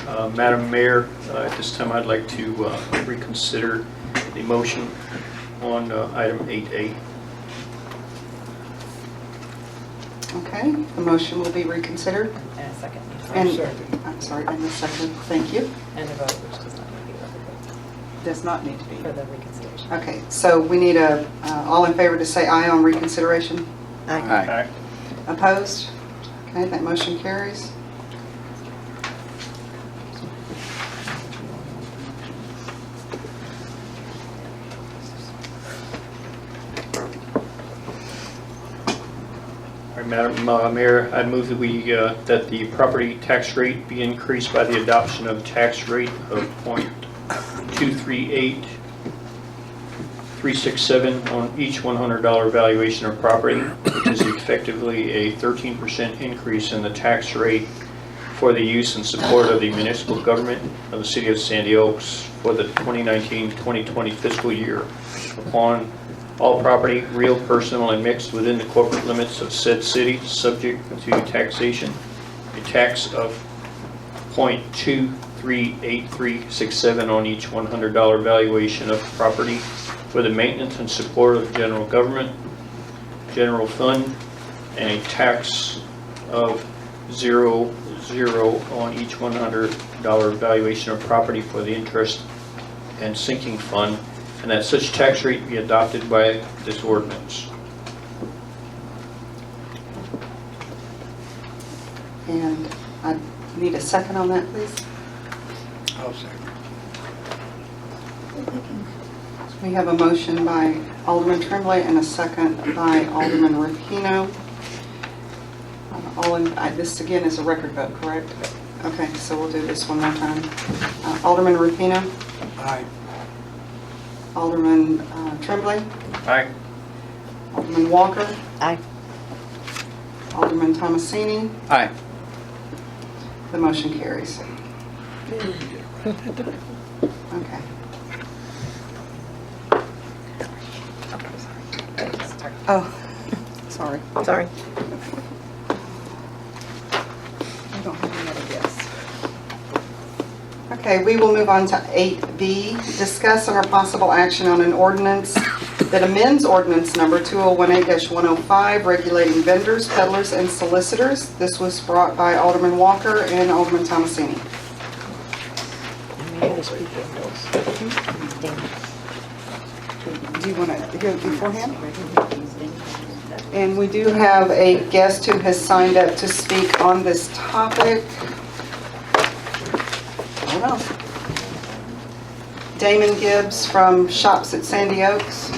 Madam Mayor, at this time I'd like to reconsider the motion on item 8A. Okay, the motion will be reconsidered. And a second. And, Second. I'm sorry, and the second, thank you. And a vote, which does not need to be recorded Does not need to be. for the reconsideration. Okay, so we need all in favor to say aye on reconsideration? Aye. Opposed? Okay, that motion carries. All right, Madam Mayor, I move that that the property tax rate be increased by the adoption of tax rate of .238367 on each $100 valuation of property, which is effectively a 13% increase in the tax rate for the use and support of the municipal government of the City of Sandy Oaks for the 2019-2020 fiscal year upon all property, real, personal, and mixed within the corporate limits of said city, subject to taxation. A tax of .238367 on each $100 valuation of property for the maintenance and support of the general government, general fund, and a tax of $0 on each $100 valuation of property for the interest and sinking fund, and that such tax rate be adopted by this ordinance. And I need a second on that, please. I'll second. We have a motion by Alderman Tremblay and a second by Alderman Rapino. This again is a record vote, correct? Okay, so we'll do this one more time. Alderman Rapino? Aye. Alderman Tremblay? Aye. Alderman Walker? Aye. Alderman Thomasini? Aye. The motion carries. Okay. Oh, sorry. Sorry. I don't have any other gifts. Okay, we will move on to 8B, discuss under possible action on an ordinance that amends ordinance number 2018-105 regulating vendors, peddlers, and solicitors. This was brought by Alderman Walker and Alderman Thomasini. Do you want to hear it beforehand? And we do have a guest who has signed up to speak on this topic. I don't know. Damon Gibbs from Shops at Sandy Oaks.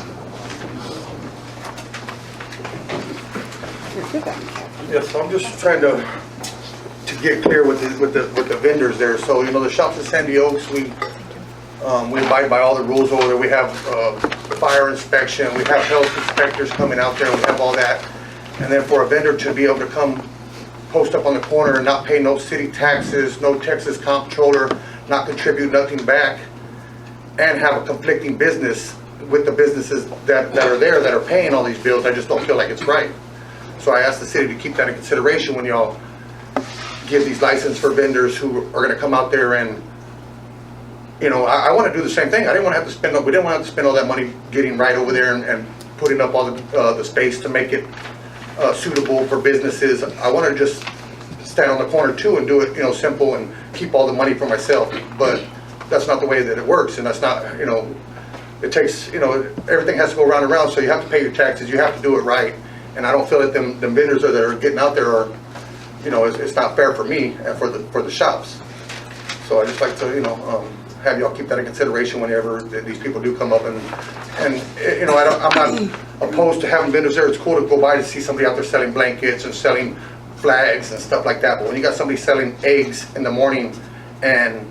Yes, so I'm just trying to get clear with the vendors there. So, you know, the Shops at Sandy Oaks, we abide by all the rules over there. We have fire inspection, we have health inspectors coming out there, we have all that. And then for a vendor to be able to come post up on the corner and not pay no city taxes, no Texas comptroller, not contribute nothing back, and have a conflicting business with the businesses that are there that are paying all these bills, I just don't feel like it's right. So I asked the city to keep that in consideration when y'all give these license for vendors who are gonna come out there and, you know, I want to do the same thing. We didn't want to have to spend all that money getting right over there and putting up all the space to make it suitable for businesses. I want to just stand on the corner too and do it, you know, simple and keep all the money for myself. But that's not the way that it works, and that's not, you know, it takes, you know, everything has to go round and round. So you have to pay your taxes. You have to do it right. And I don't feel that them vendors that are getting out there are, you know, it's not fair for me and for the shops. So I just like to, you know, have y'all keep that in consideration whenever these people do come up and you know, I'm not opposed to having vendors there. It's cool to go by to see somebody out there selling blankets and selling flags and stuff like that. But when you got somebody selling eggs in the morning and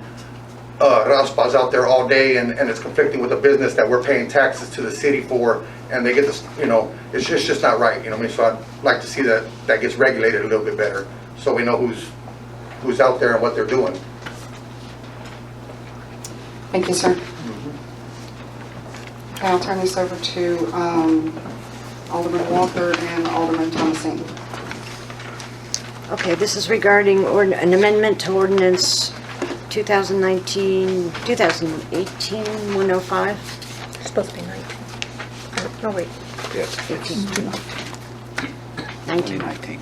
raspas out there all day and it's conflicting with a business that we're paying taxes to the city for, and they get this, you know, it's just not right. You know what I mean? So I'd like to see that gets regulated a little bit better, so we know who's out there and what they're doing. Thank you, sir. Okay, I'll turn this over to Alderman Walker and Alderman Thomasini. Okay, this is regarding an amendment to ordinance 2019, 2018, 105? It's supposed to be 19. No, wait. Yes, it's 19. 2019. It might be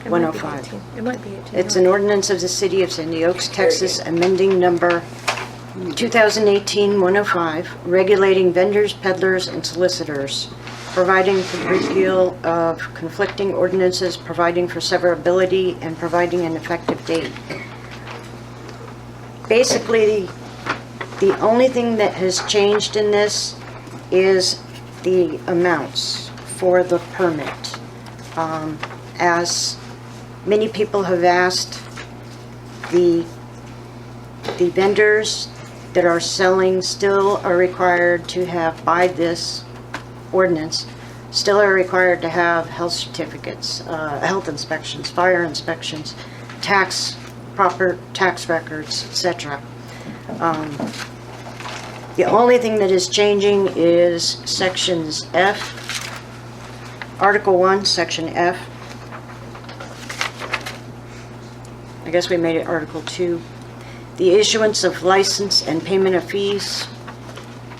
105. 18. It might be 18. It's an ordinance of the City of Sandy Oaks, Texas, amending number 2018-105, regulating vendors, peddlers, and solicitors, providing for the repeal of conflicting ordinances, providing for severability, and providing an effective date. Basically, the only thing that has changed in this is the amounts for the permit. As many people have asked, the vendors that are selling still are required to have, by this ordinance, still are required to have health certificates, health inspections, fire inspections, proper tax records, etc. The only thing that is changing is sections F, Article 1, Section F. I guess we made it Article 2. The issuance of license and payment of fees.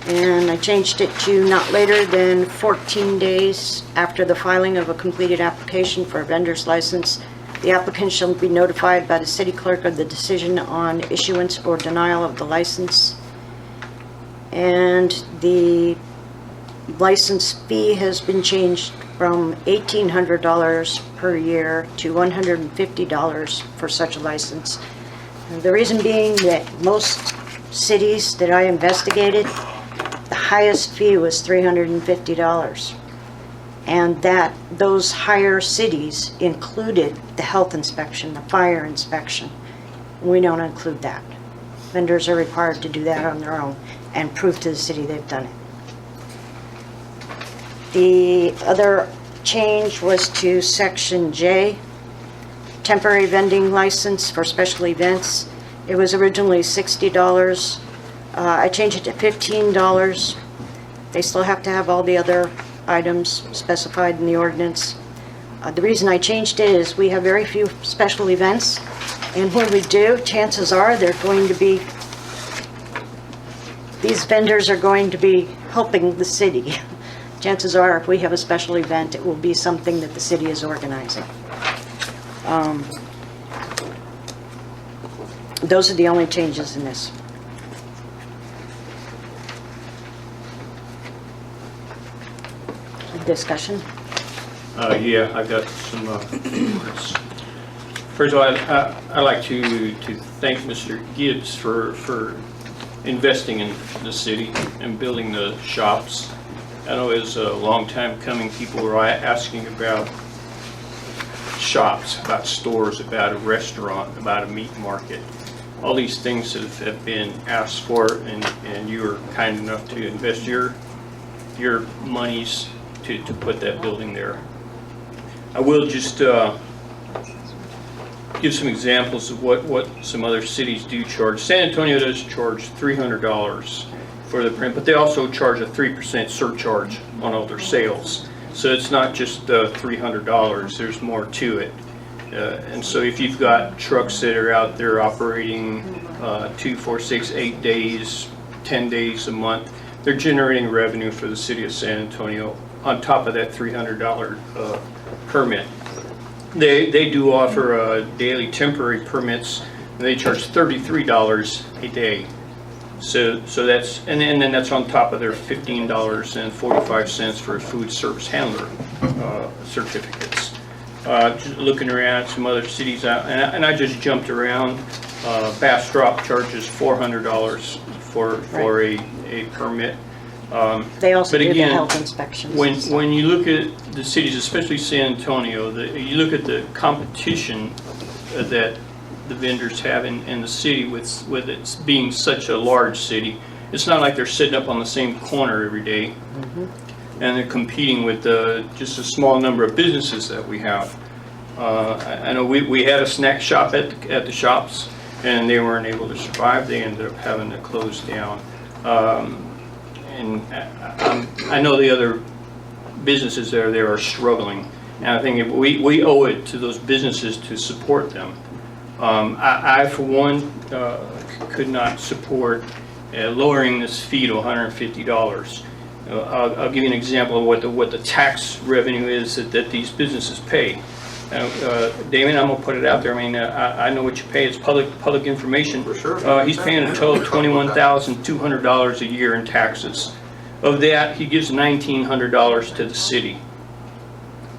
And I changed it to not later than 14 days after the filing of a completed application for a vendor's license. The applicant shall be notified by the city clerk of the decision on issuance or denial of the license. And the license fee has been changed from $1,800 per year to $150 for such a license. And the reason being that most cities that I investigated, the highest fee was $350. And that those higher cities included the health inspection, the fire inspection. We don't include that. Vendors are required to do that on their own and prove to the city they've done it. The other change was to Section J, temporary vending license for special events. It was originally $60. I changed it to $15. They still have to have all the other items specified in the ordinance. The reason I changed it is we have very few special events, and when we do, chances are these vendors are going to be helping the city. Chances are, if we have a special event, it will be something that the city is organizing. Those are the only changes in this. Discussion? Yeah, I've got some words. First of all, I'd like to thank Mr. Gibbs for investing in the city and building the shops. I know it was a long time coming. People were asking about shops, about stores, about a restaurant, about a meat market. All these things have been asked for, and you were kind enough to invest your monies to put that building there. I will just give some examples of what some other cities do charge. San Antonio does charge $300 for the print, but they also charge a 3% surcharge on all their sales. So it's not just $300, there's more to it. And so if you've got trucks that are out there operating 2, 4, 6, 8 days, 10 days a month, they're generating revenue for the city of San Antonio on top of that $300 permit. They do offer daily temporary permits, and they charge $33 a day. So that's, and then that's on top of their $15.45 for food service handler certificates. Just looking around at some other cities, and I just jumped around. Bastrop charges $400 for a permit. They also but do again, the health inspections. When you look at the cities, especially San Antonio, you look at the competition that the vendors have in the city with it being such a large city. It's not like they're sitting up on the same corner every day. Mm-hmm. And they're competing with just a small number of businesses that we have. I know we had a snack shop at the shops, and they weren't able to survive. They ended up having to close down. And I know the other businesses there are struggling, and I think we owe it to those businesses to support them. I for one, could not support lowering this fee to $150. I'll give you an example of what the tax revenue is that these businesses pay. Damon, I'm gonna put it out there. I mean, I know what you pay. It's public information. For sure. He's paying a total of $21,200 a year in taxes. Of that, he gives $1,900 to the city.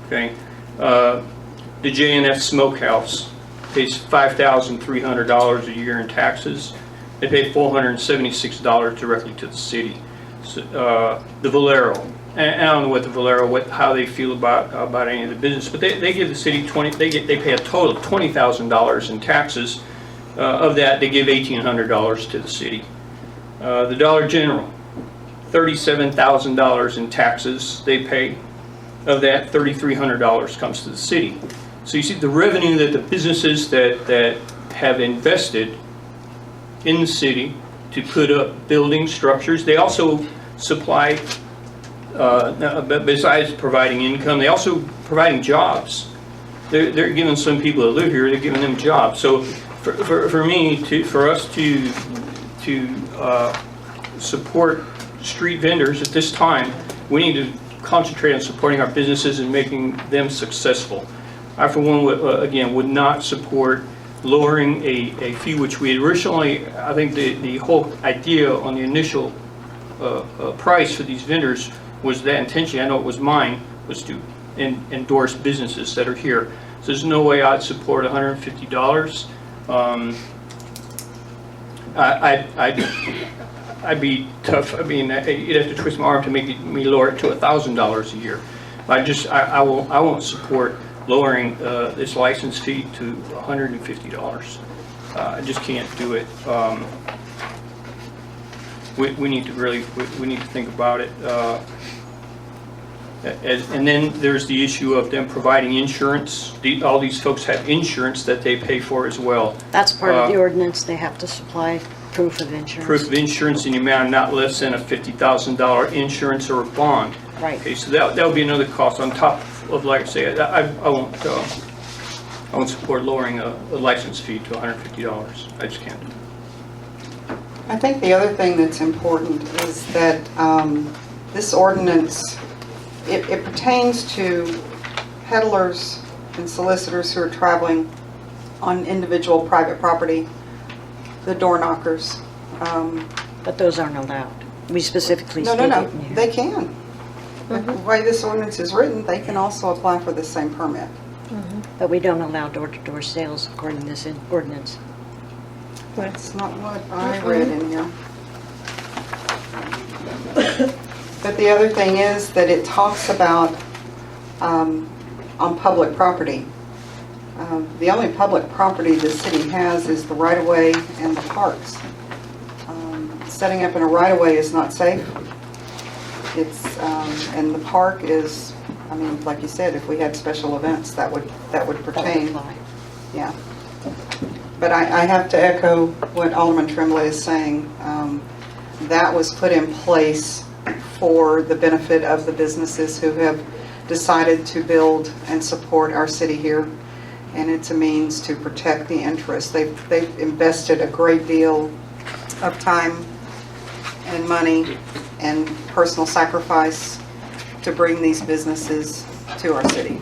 Okay. The J&F Smokehouse pays $5,300 a year in taxes. They pay $476 directly to the city. So, the Valero, and I don't know what the Valero, how they feel about any of the business, but they give the city they pay a total of $20,000 in taxes. Of that, they give $1,800 to the city. The Dollar General, $37,000 in taxes they pay. Of that, $3,300 comes to the city. So you see the revenue that the businesses that have invested in the city to put up building structures, they also supply, besides providing income, they also providing jobs. They're giving some people that live here, they're giving them jobs. So for me, for us to support street vendors at this time, we need to concentrate on supporting our businesses and making them successful. I, for one, would not support lowering a fee which we originally, I think the whole idea on the initial price for these vendors was that intention, I know it was mine, was to endorse businesses that are here. So there's no way I'd support $150. I'd be tough. I mean, you'd have to twist my arm to make me lower it to $1,000 a year. I won't support lowering this license fee to $150. I just can't do it. We need to think about it. And then there's the issue of them providing insurance. All these folks have insurance that they pay for as well. That's part of the ordinance. They have to supply proof of insurance. Proof of insurance in the amount not less than a $50,000 insurance or a bond. Right. Okay, so that would be another cost on top of, like I say, I won't support lowering a license fee to $150. I just can't. I think the other thing that's important is that this ordinance, it pertains to peddlers and solicitors who are traveling on individual private property, the door knockers. But those aren't allowed. We specifically No, stated. Yeah. they can. The way this ordinance is written, they can also apply for the same permit. But we don't allow door-to-door sales according to this ordinance. That's not what I read in here. But the other thing is that it talks about on public property. The only public property the city has is the right-of-way and the parks. Setting up in a right-of-way is not safe. It's and the park is, I mean, like you said, if we had special events, that would pertain. Yeah. But I have to echo what Alderman Tremblay is saying. That was put in place for the benefit of the businesses who have decided to build and support our city here. And it's a means to protect the interests. They've invested a great deal of time and money and personal sacrifice to bring these businesses to our city.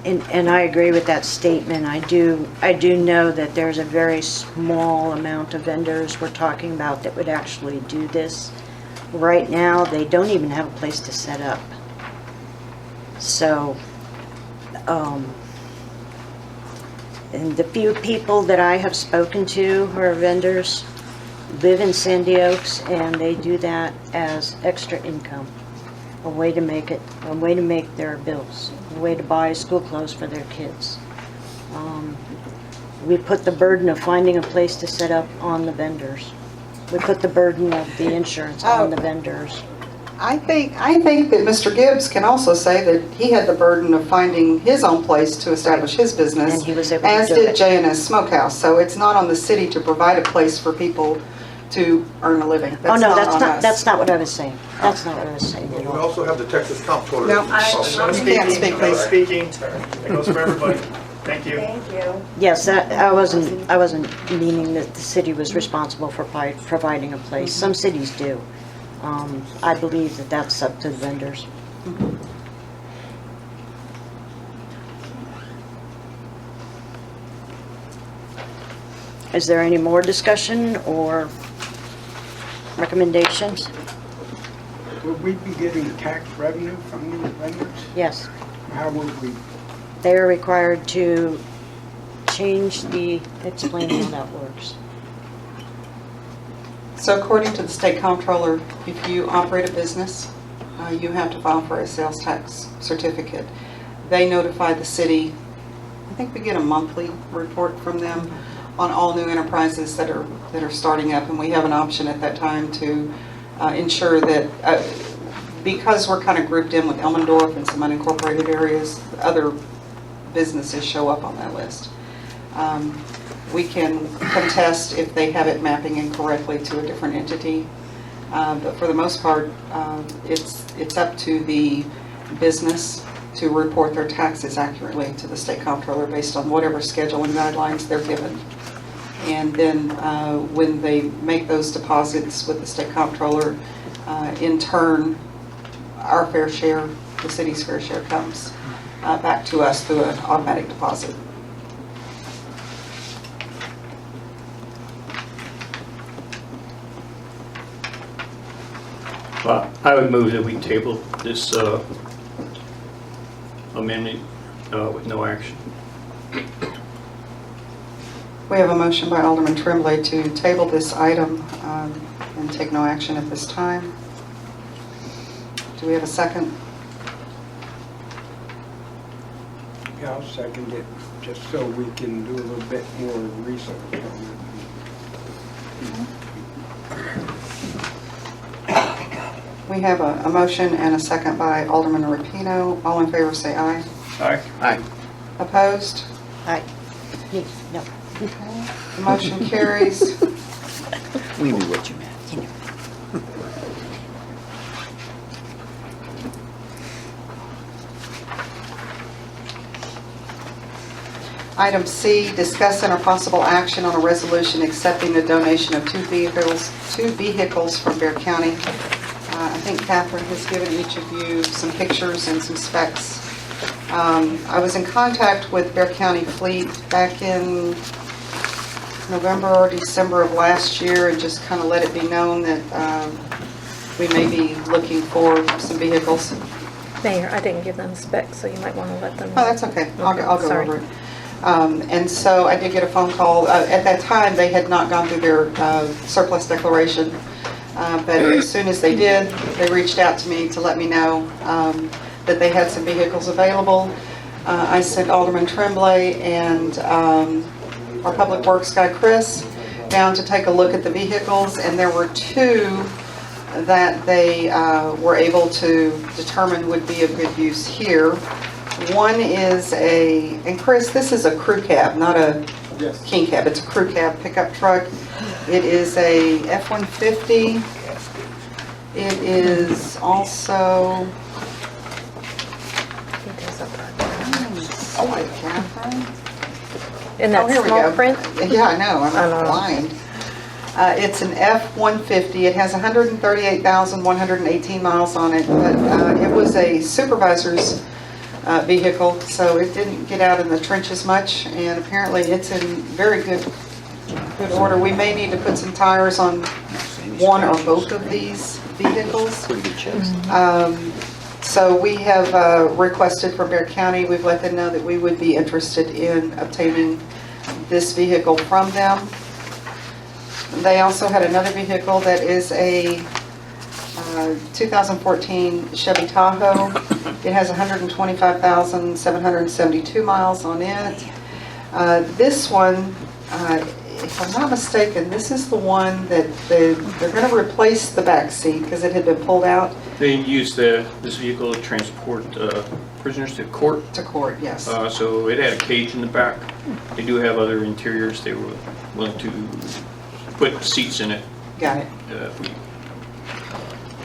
And I agree with that statement. I do know that there's a very small amount of vendors we're talking about that would actually do this. Right now, they don't even have a place to set up. So, and the few people that I have spoken to who are vendors live in Sandy Oaks, and they do that as extra income. A way to make their bills, a way to buy school clothes for their kids. We put the burden of finding a place to set up on the vendors. We put the burden of the insurance on the vendors. I think that Mr. Gibbs can also say that he had the burden of finding his own place to establish his business, And he was able to as do did it. J&S Smokehouse. So it's not on the city to provide a place for people to earn a living. Oh, no, on us. that's not what I was saying. That's not what I was saying at We all. also have the Texas Comptroller. No, I'm you can't speak, please. speaking. It goes for everybody. Thank you. Thank you. Yes, I wasn't meaning that the city was responsible for providing a place. Some cities do. I believe that that's up to the vendors. Is there any more discussion or recommendations? Will we be getting tax revenue from these vendors? Yes. How would we? They are required to explain how that works. So according to the state comptroller, if you operate a business, you have to file for a sales tax certificate. They notify the city, I think we get a monthly report from them on all new enterprises that are starting up, and we have an option at that time to ensure that, because we're kind of grouped in with Elmendorf and some unincorporated areas, other businesses show up on that list. We can contest if they have it mapping incorrectly to a different entity, but for the most part, it's up to the business to report their taxes accurately to the state comptroller based on whatever scheduling guidelines they're given. And then when they make those deposits with the state comptroller, in turn, our fair share, the city's fair share, comes back to us through an automatic deposit. Well, I would move that we table this amendment with no action. We have a motion by Alderman Tremblay to table this item and take no action at this time. Do we have a second? Yeah, I'll second it, just so we can do a little bit more research on it. We have a motion and a second by Alderman Rapino. All in favor say aye. Aye. Aye. Opposed? Aye. No. The motion carries. We knew what you meant. Item C, discuss and or possible action on a resolution accepting the donation of two vehicles from Bexar County. I think Catherine has given each of you some pictures and some specs. I was in contact with Bexar County Fleet back in November or December of last year and just kind of let it be known that we may be looking for some vehicles. Mayor, I didn't give them specs, so you might want to let them know. Oh, that's okay. I'll go Sorry. over it. And so I did get a phone call. At that time, they had not gone through their surplus declaration. But as soon as they did, they reached out to me to let me know that they had some vehicles available. I sent Alderman Tremblay and our Public Works guy, Chris, down to take a look at the vehicles, and there were two that they were able to determine would be of good use here. One is and Chris, this is a crew cab, not a king cab. It's a crew cab pickup truck. It is a F-150. It is also... Catherine? In that here we small go. print? Yeah, I know. I'm blind. It's an F-150. It has 138,118 miles on it, but it was a supervisor's vehicle, so it didn't get out in the trenches much, and apparently it's in very good order. We may need to put some tires on one or both of these vehicles. Pretty good checks. So we have requested from Bexar County, we've let them know that we would be interested in obtaining this vehicle from them. They also had another vehicle that is a 2014 Chevy Tahoe. It has 125,772 miles on it. This one, if I'm not mistaken, this is the one that they're going to replace the back seat because it had been pulled out. They use this vehicle to transport prisoners to court. To court, yes. So it had a cage in the back. They do have other interiors. They were willing to put seats in it. Got it. If we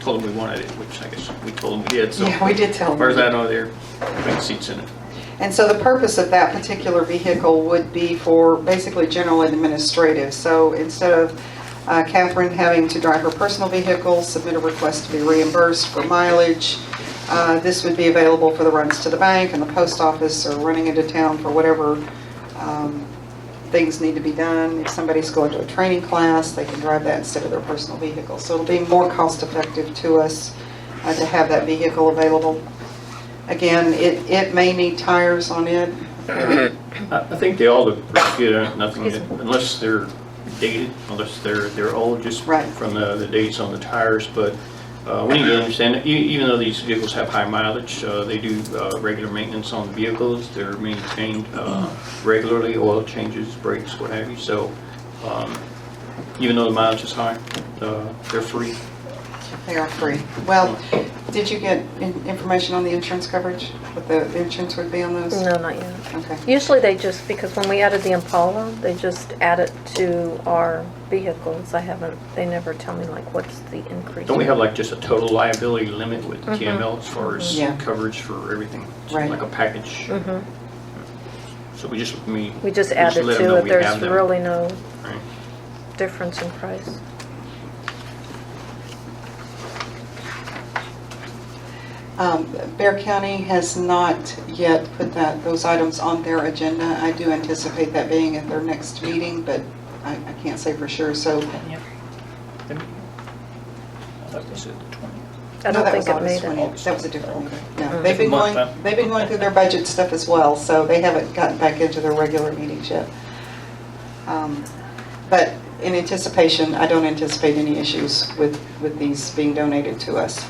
told them we wanted it, which I guess we told them we did. So Yeah, we did tell as far as them. I know, they're putting seats in it. And so the purpose of that particular vehicle would be for basically general administrative. So instead of Catherine having to drive her personal vehicle, submit a request to be reimbursed for mileage, this would be available for the runs to the bank and the post office, or running into town for whatever things need to be done. If somebody's going to a training class, they can drive that instead of their personal vehicle. So it'll be more cost effective to us to have that vehicle available. Again, it may need tires on it. I think they all look pretty good, nothing, unless they're dated, unless they're old, just from the dates on the tires. But we need to understand that even though these vehicles have high mileage, they do regular maintenance on the vehicles. They're maintained regularly, oil changes, brakes, what have you. So even though the mileage is high, they're free. They are free. Well, did you get information on the insurance coverage? What the insurance would be on those? No, not yet. Okay. Usually they just, because when we added the Impala, they just add it to our vehicles. They never tell me like what's the increase. Don't we have like just a total liability limit with the TML as far as Yeah. coverage for everything? Right. Like a package? So we just add it let them to know it. we have There's them. really no Right. difference in price. Bear County has not yet put those items on their agenda. I do anticipate that being at their next meeting, but I can't say for sure. So I thought they said the 20th. I don't think it August made it. 20th. That was a different meeting. No, Mhm. they've been Different going. month, They've been going through their budget stuff as well, so they haven't gotten back into their regular meetings yet. But in anticipation, I don't anticipate any issues with these being donated to us.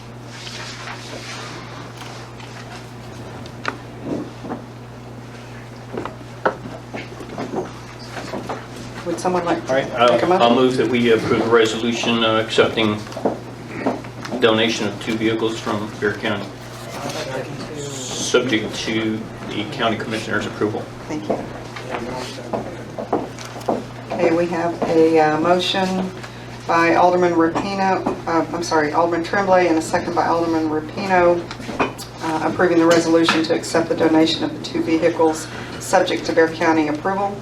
Would someone like All to right, make a motion? I'll move that we approve a resolution accepting donation of 2 vehicles from Bear County, subject to the county commissioner's approval. Thank you. Okay, we have a motion by Alderman Alderman Tremblay, and a second by Alderman Rapino, approving the resolution to accept the donation of the 2 vehicles, subject to Bear County approval.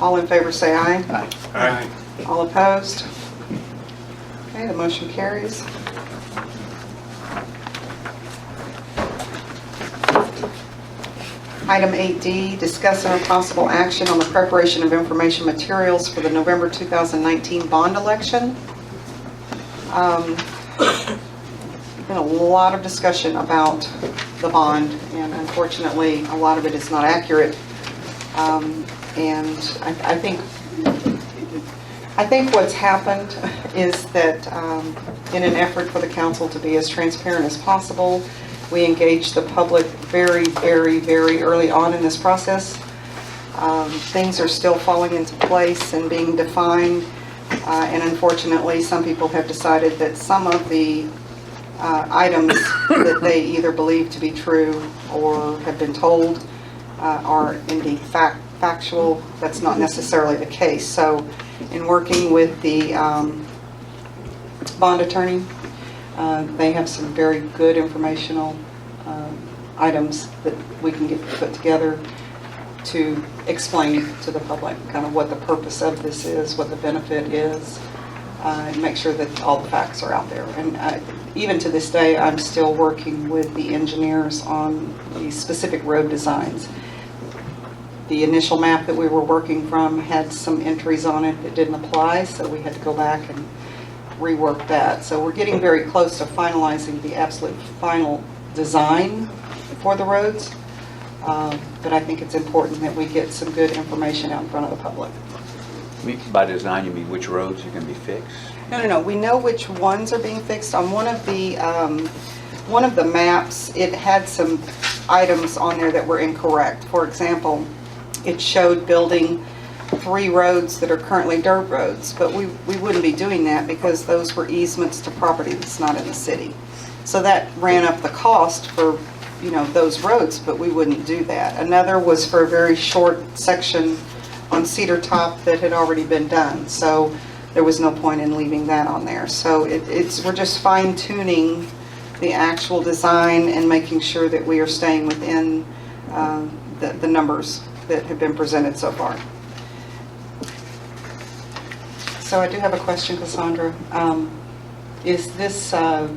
All in favor say aye. Aye. All opposed? Okay, the motion carries. Item 8D, discuss and possible action on the preparation of information materials for the November 2019 bond election. Been a lot of discussion about the bond, and unfortunately, a lot of it is not accurate. And I think what's happened is that in an effort for the council to be as transparent as possible, we engaged the public very, very, very early on in this process. Things are still falling into place and being defined, and unfortunately, some people have decided that some of the items that they either believe to be true or have been told are indeed factual. That's not necessarily the case. So in working with the bond attorney, they have some very good informational items that we can get put together to explain to the public kind of what the purpose of this is, what the benefit is, and make sure that all the facts are out there. And even to this day, I'm still working with the engineers on the specific road designs. The initial map that we were working from had some entries on it that didn't apply, so we had to go back and rework that. So we're getting very close to finalizing the absolute final design for the roads, but I think it's important that we get some good information out in front of the public. By design, you mean which roads are going to be fixed? No. We know which ones are being fixed. On one of the maps, it had some items on there that were incorrect. For example, it showed building 3 roads that are currently dirt roads, but we wouldn't be doing that because those were easements to property that's not in the city. So that ran up the cost for, those roads, but we wouldn't do that. Another was for a very short section on Cedar Top that had already been done, so there was no point in leaving that on there. So we're just fine tuning the actual design and making sure that we are staying within the numbers that have been presented so far. So I do have a question, Cassandra. Is this, do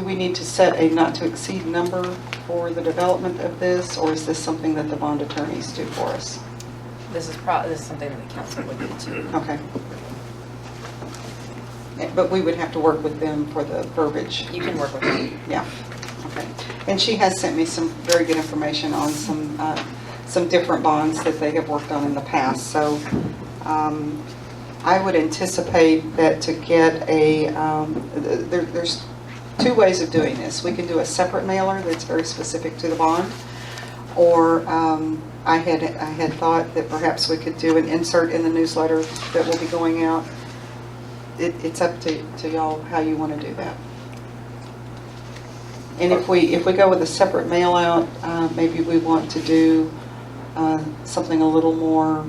we need to set a not to exceed number for the development of this, or is this something that the bond attorneys do for us? This is something that the council would need to. Okay. But we would have to work with them for the verbiage. You can work with them. Yeah, okay. And she has sent me some very good information on some different bonds that they have worked on in the past. So I would anticipate that to get there's two ways of doing this. We can do a separate mailer that's very specific to the bond, or I had thought that perhaps we could do an insert in the newsletter that will be going out. It's up to y'all how you want to do that. And if we go with a separate mail out, maybe we want to do something a little more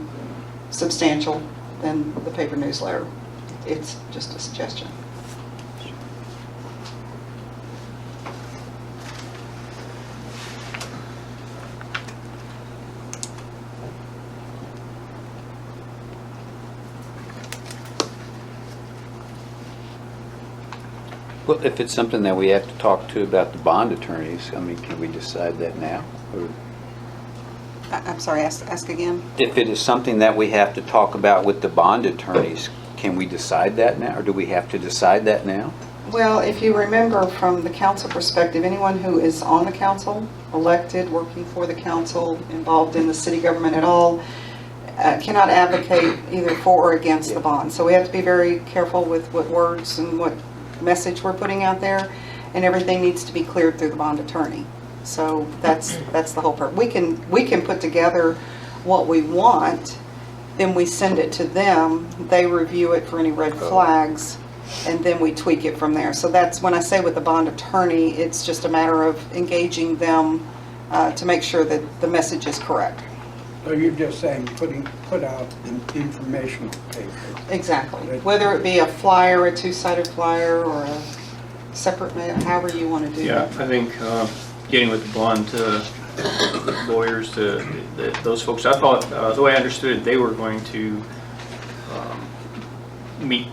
substantial than the paper newsletter. It's just a suggestion. Well, if it's something that we have to talk to about the bond attorneys, I mean, can we decide that now? Or I'm sorry, ask again? if it is something that we have to talk about with the bond attorneys, can we decide that now, or do we have to decide that now? Well, if you remember from the council perspective, anyone who is on the council, elected, working for the council, involved in the city government at all, cannot advocate either for or against the bond. So we have to be very careful with what words and what message we're putting out there, and everything needs to be cleared through the bond attorney. So that's the whole part. We can put together what we want, then we send it to them, they review it for any red flags, and then we tweak it from there. So that's when I say with the bond attorney, it's just a matter of engaging them to make sure that the message is correct. So you're just saying put out an informational paper. Exactly. Whether it be a flyer, a two-sided flyer, or a separate mail, however you want to do Yeah, that. I think getting with the bond lawyers, those folks, I thought, the way I understood it, they were going to meet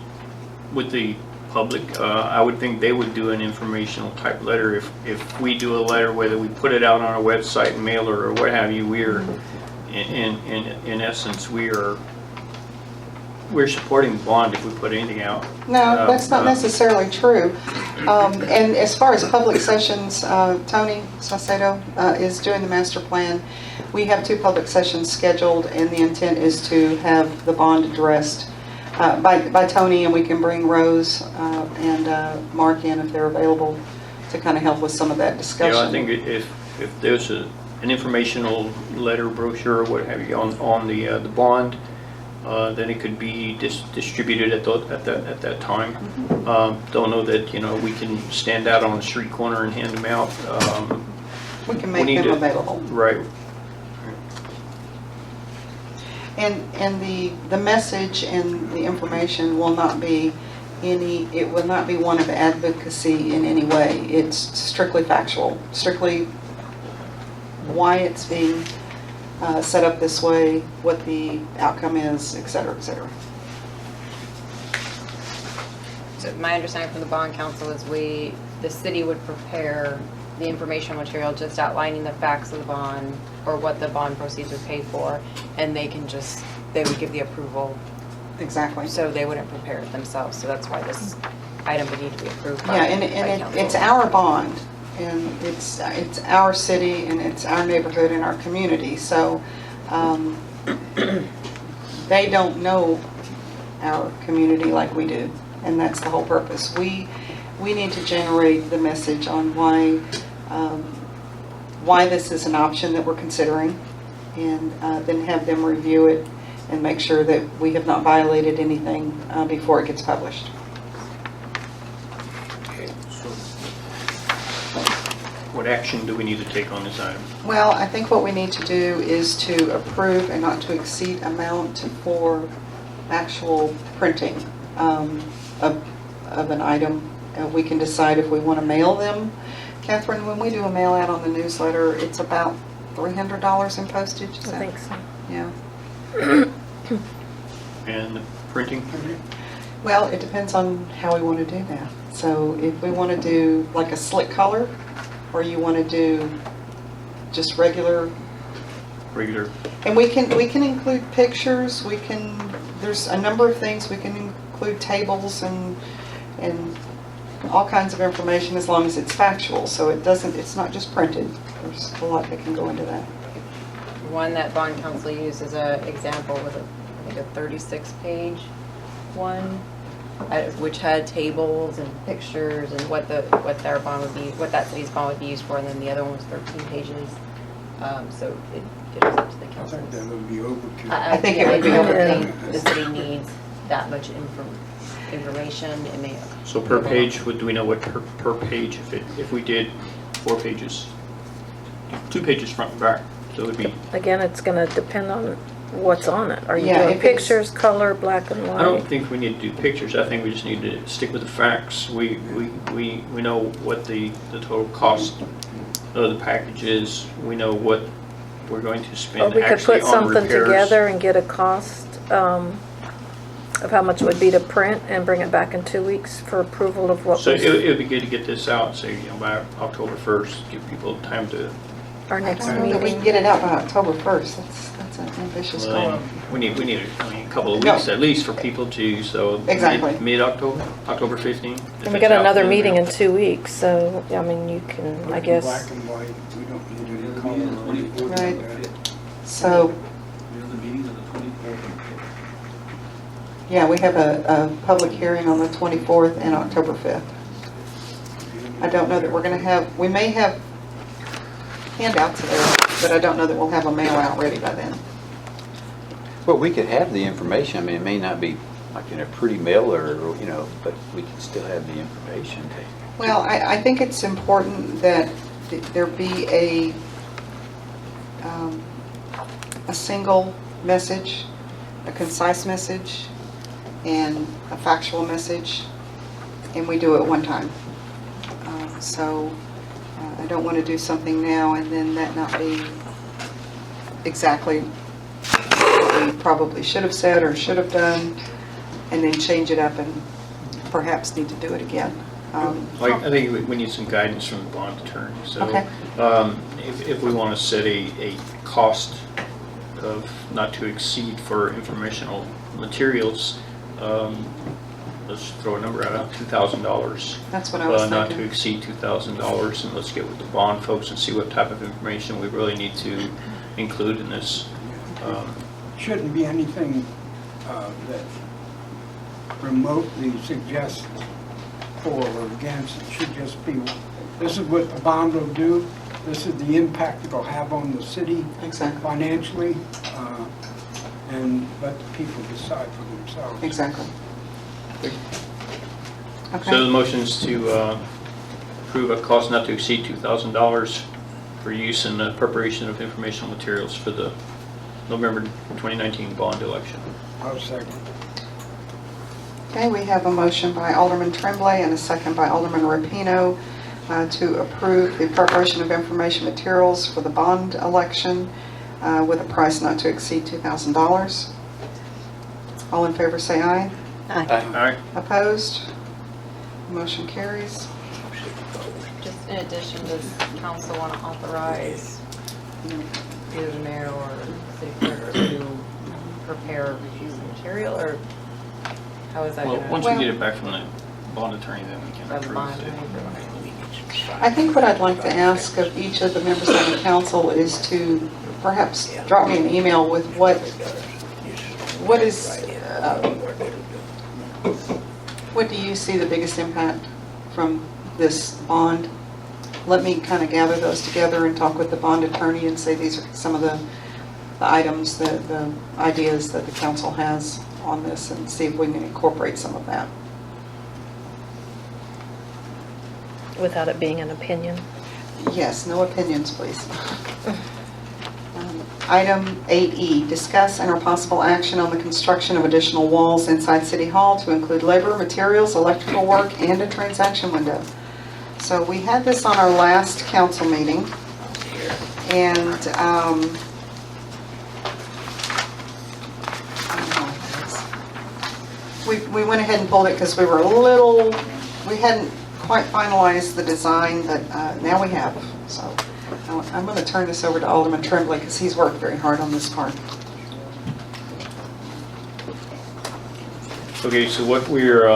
with the public. I would think they would do an informational type letter. If we do a letter, whether we put it out on our website and mailer or what have you, we're in essence, we're supporting the bond if we put anything out. No, that's not necessarily true. And as far as public sessions, Tony Saucedo is doing the master plan. We have 2 public sessions scheduled, and the intent is to have the bond addressed by Tony, and we can bring Rose and Mark in if they're available to kind of help with some of that discussion. Yeah, I think if there's an informational letter, brochure, or what have you on the bond, then it could be distributed at that time. Don't know that we can stand out on the street corner and hand them out. We can make them available. Right. And the message and the information will not be it will not be one of advocacy in any way. It's strictly factual, strictly why it's being set up this way, what the outcome is, et cetera, et cetera. So my understanding from the bond council is the city would prepare the informational material just outlining the facts of the bond or what the bond proceeds would pay for, and they would give the approval. Exactly. So they wouldn't prepare it themselves, so that's why this item would need to be approved by Yeah, and council. it's our bond, and it's our city, and it's our neighborhood and our community, so they don't know our community like we do, and that's the whole purpose. We need to generate the message on why this is an option that we're considering, and then have them review it and make sure that we have not violated anything before it gets published. What action do we need to take on this item? Well, I think what we need to do is to approve and not to exceed amount for actual printing of an item we can decide if we want to mail them. Catherine, when we do a mail out on the newsletter, it's about $300 in postage, is I that? think so. Yeah. And the printing? Well, it depends on how we want to do that. So if we want to do like a slick color, or you want to do just regular, and we can include pictures, there's a number of things, we can include tables and all kinds of information as long as it's factual, so it's not just printed. There's a lot that can go into that. One that bond counsel used as an example was I think a 36-page one, which had tables and pictures and what their bond would be, what that city's bond would be used for, and then the other one was 13 pages. So it was up to the I council. think that would be overkill. I think it would be I don't overkill. think the city needs that much information. It may. So per page, do we know what per page, if we did 4 pages, 2 pages front and back, so it would be. Again, it's gonna depend on what's on it. Are you Yeah, doing if it's- pictures, color, black and white? I don't think we need to do pictures. I think we just need to stick with the facts. We know what the total cost of the package is. We know what we're going to Or spend we could actually put on something repairs. together and get a cost of how much it would be to print and bring it back in 2 weeks for approval of what So was it would be good to get this out, say, by October 1st, give people time to. our I next don't know that we meeting. can get it out by October 1st. That's an ambitious Well, goal. we need a couple of No. weeks at least for people to, so. Exactly. Mid-October, October 15th. And we got another meeting in 2 weeks, so, I mean, you can, I guess. Black and white, we don't need any color. Right. So, yeah, we have a public hearing on the 24th and October 5th. I don't know that we're going to have, we may have handouts there, but I don't know that we'll have a mail out ready by then. Well, we could have the information. I mean, it may not be like in a pretty mailer, but we can still have the information. Well, I think it's important that there be a single message, a concise message, and a factual message, and we do it one time. So I don't want to do something now and then that not be exactly what we probably should have said or should have done, and then change it up and perhaps need to do it again. I think we need some guidance from the bond attorney. So Okay. if we want to set a cost of not to exceed for informational materials, let's throw a number out, $2,000. That's what I was Not to thinking. exceed $2,000, and let's get with the bond folks and see what type of information we really need to include in this. Shouldn't be anything that remotely suggests for or against. It should just be, this is what the bond will do, this is the impact it'll have on the city financially, and let the people decide for themselves. Exactly. So the motion is to approve a cost not to exceed $2,000 for use in the preparation of informational materials for the November 2019 bond election. I'll second. Okay, we have a motion by Alderman Tremblay and a second by Alderman Rapino to approve the preparation of information materials for the bond election with a price not to exceed $2,000. All in favor say aye. Aye. Opposed? Motion carries. Just in addition, does council want to authorize either the mayor or city clerk to prepare material, or how is that Well, going to? once we get it back from the bond attorney, then we can From the approve bond it. attorney. I think what I'd like to ask of each of the members of the council is to perhaps drop me an email with what do you see the biggest impact from this bond? Let me kind of gather those together and talk with the bond attorney and say these are some of the items, the ideas that the council has on this, and see if we can incorporate some of that. Without it being an opinion. Yes, no opinions, please. Item 8E, discuss and or possible action on the construction of additional walls inside City Hall to include labor, materials, electrical work, and a transaction window. So we had this on our last council meeting, and we went ahead and pulled it because we hadn't quite finalized the design, but now we have. So I'm going to turn this over to Alderman Tremblay because he's worked very hard on this part. Okay, so what we're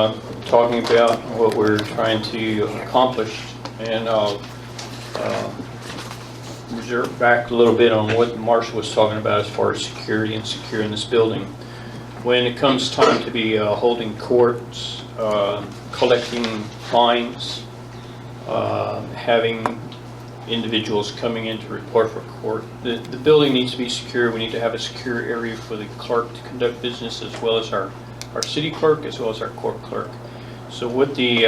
talking about, what we're trying to accomplish, and I'll reserve back a little bit on what Marshall was talking about as far as security and securing this building. When it comes time to be holding courts, collecting fines, having individuals coming in to report for court, the building needs to be secure. We need to have a secure area for the clerk to conduct business, as well as our city clerk, as well as our court clerk. So what the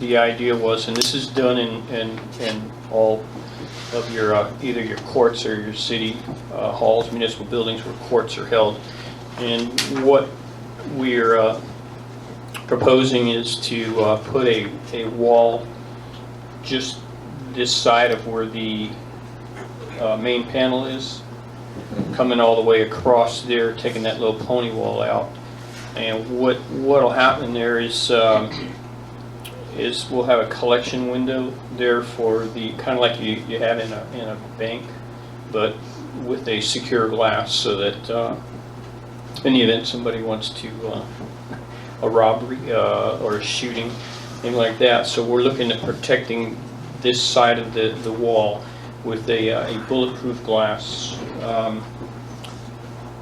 idea was, and this is done in all of your either your courts or your city halls, municipal buildings where courts are held. And what we're proposing is to put a wall just this side of where the main panel is, coming all the way across there, taking that little pony wall out. And what'll happen there is we'll have a collection window there for the kind of like you have in a bank, but with a secure glass, so that in the event somebody wants to a robbery or a shooting, anything like that. So we're looking at protecting this side of the wall with a bulletproof glass,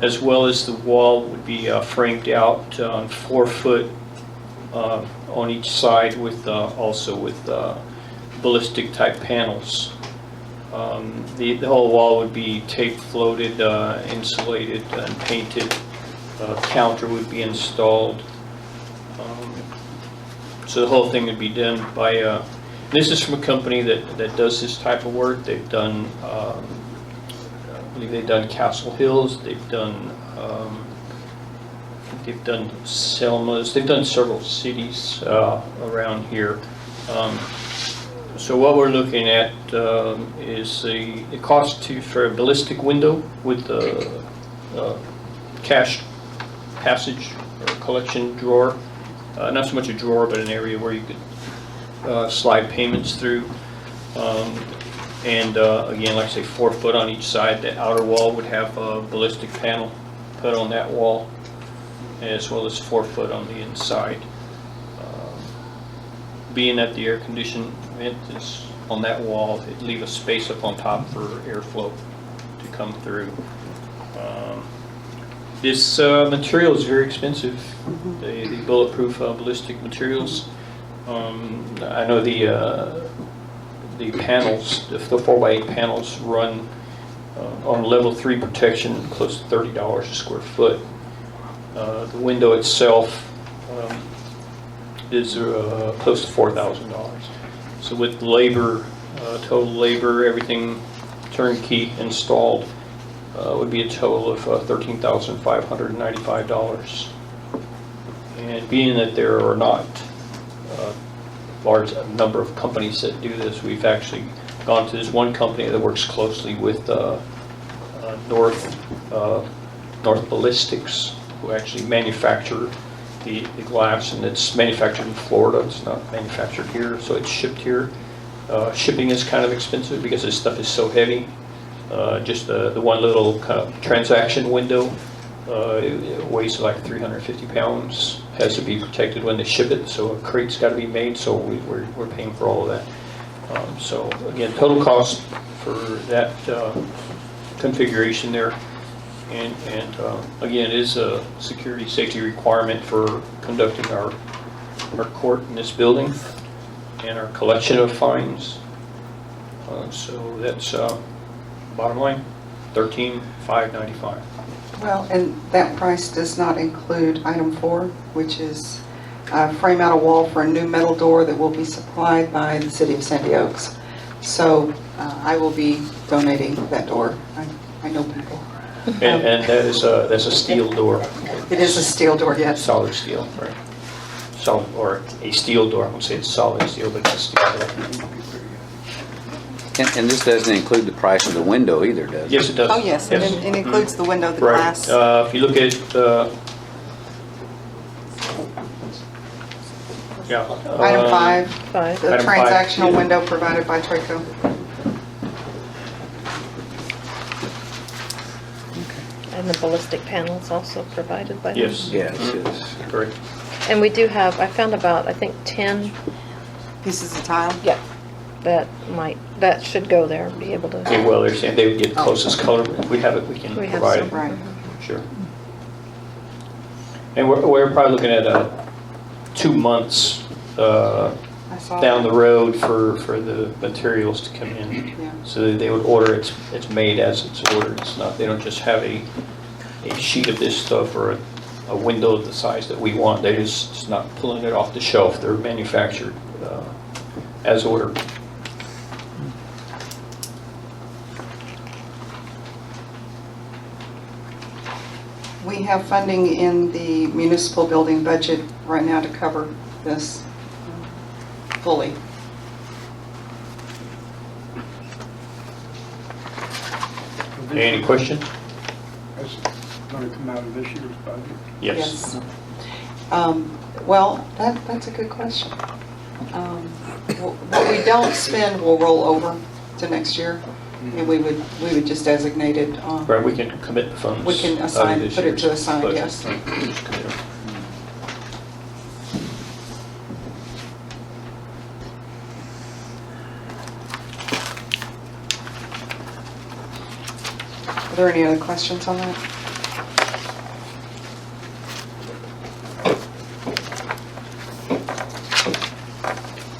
as well as the wall would be framed out on 4 foot on each side, with also with ballistic type panels. The whole wall would be tape floated, insulated, and painted. Counter would be installed. So the whole thing would be done by. This is from a company that does this type of work. They've done, I believe they've done Castle Hills. They've done Selma's. They've done several cities around here. So what we're looking at is the cost for a ballistic window with the cash passage or collection drawer. Not so much a drawer, but an area where you could slide payments through. And again, like I say, 4 foot on each side. The outer wall would have a ballistic panel put on that wall, as well as 4 foot on the inside. Being that the air conditioning vent is on that wall, it'd leave a space up on top for airflow to come through. This material is very expensive, the bulletproof ballistic materials. I know the panels, the 4x8 panels run on level 3 protection close to $30 a square foot. The window itself is close to $4,000. So with labor, total labor, everything turnkey installed, would be a total of $13,595. And being that there are not a large number of companies that do this, we've actually gone to this one company that works closely with North Ballistics, who actually manufacture the glass, and it's manufactured in Florida. It's not manufactured here, so it's shipped here. Shipping is kind of expensive because this stuff is so heavy. Just the one little kind of transaction window, it weighs like 350 pounds, has to be protected when they ship it, so a crate's got to be made, so we're paying for all of that. So again, total cost for that configuration there, and again, it is a security safety requirement for conducting our court in this building and our collection of fines. So that's bottom line, $13,595. Well, and that price does not include item 4, which is frame out a wall for a new metal door that will be supplied by the City of Sandy Oaks. So I will be donating that door. I know people. And that's a steel door. It is a steel door, yes. Solid steel, right? Solid, or a steel door, I won't say it's solid steel, but it's a steel door. And this doesn't include the price of the window either, does it? Yes, it does. Oh, yes, it includes the window, the Right. glass. If you look at, yeah. Item 5, Five. the Item 5, transactional yeah. window provided by Traco. And the ballistic panels also provided by them. Yes. Yes, yes. Correct. And we do have, I found about, I think, 10, Pieces of tile? yeah, that should go there, be able to. Okay, well, they're saying they would get the closest color. If we have it, we can We have provide some. it. Right. Sure. And we're probably looking at 2 months I saw down that. the road for the materials to come in. Yeah. So that they would order, it's made as it's ordered. It's not, they don't just have a sheet of this stuff or a window of the size that we want. They're just not pulling it off the shelf. They're manufactured as ordered. We have funding in the municipal building budget right now to cover this fully. Any question? That's going to come out of this year's budget. Yes. Well, that's a good question. What we don't spend will roll over to next year, and we would just designate it. Right, we can commit the funds. We can out of assign, this put it year's to assign, budget. yes. Right, just commit them. Are there any other questions on that?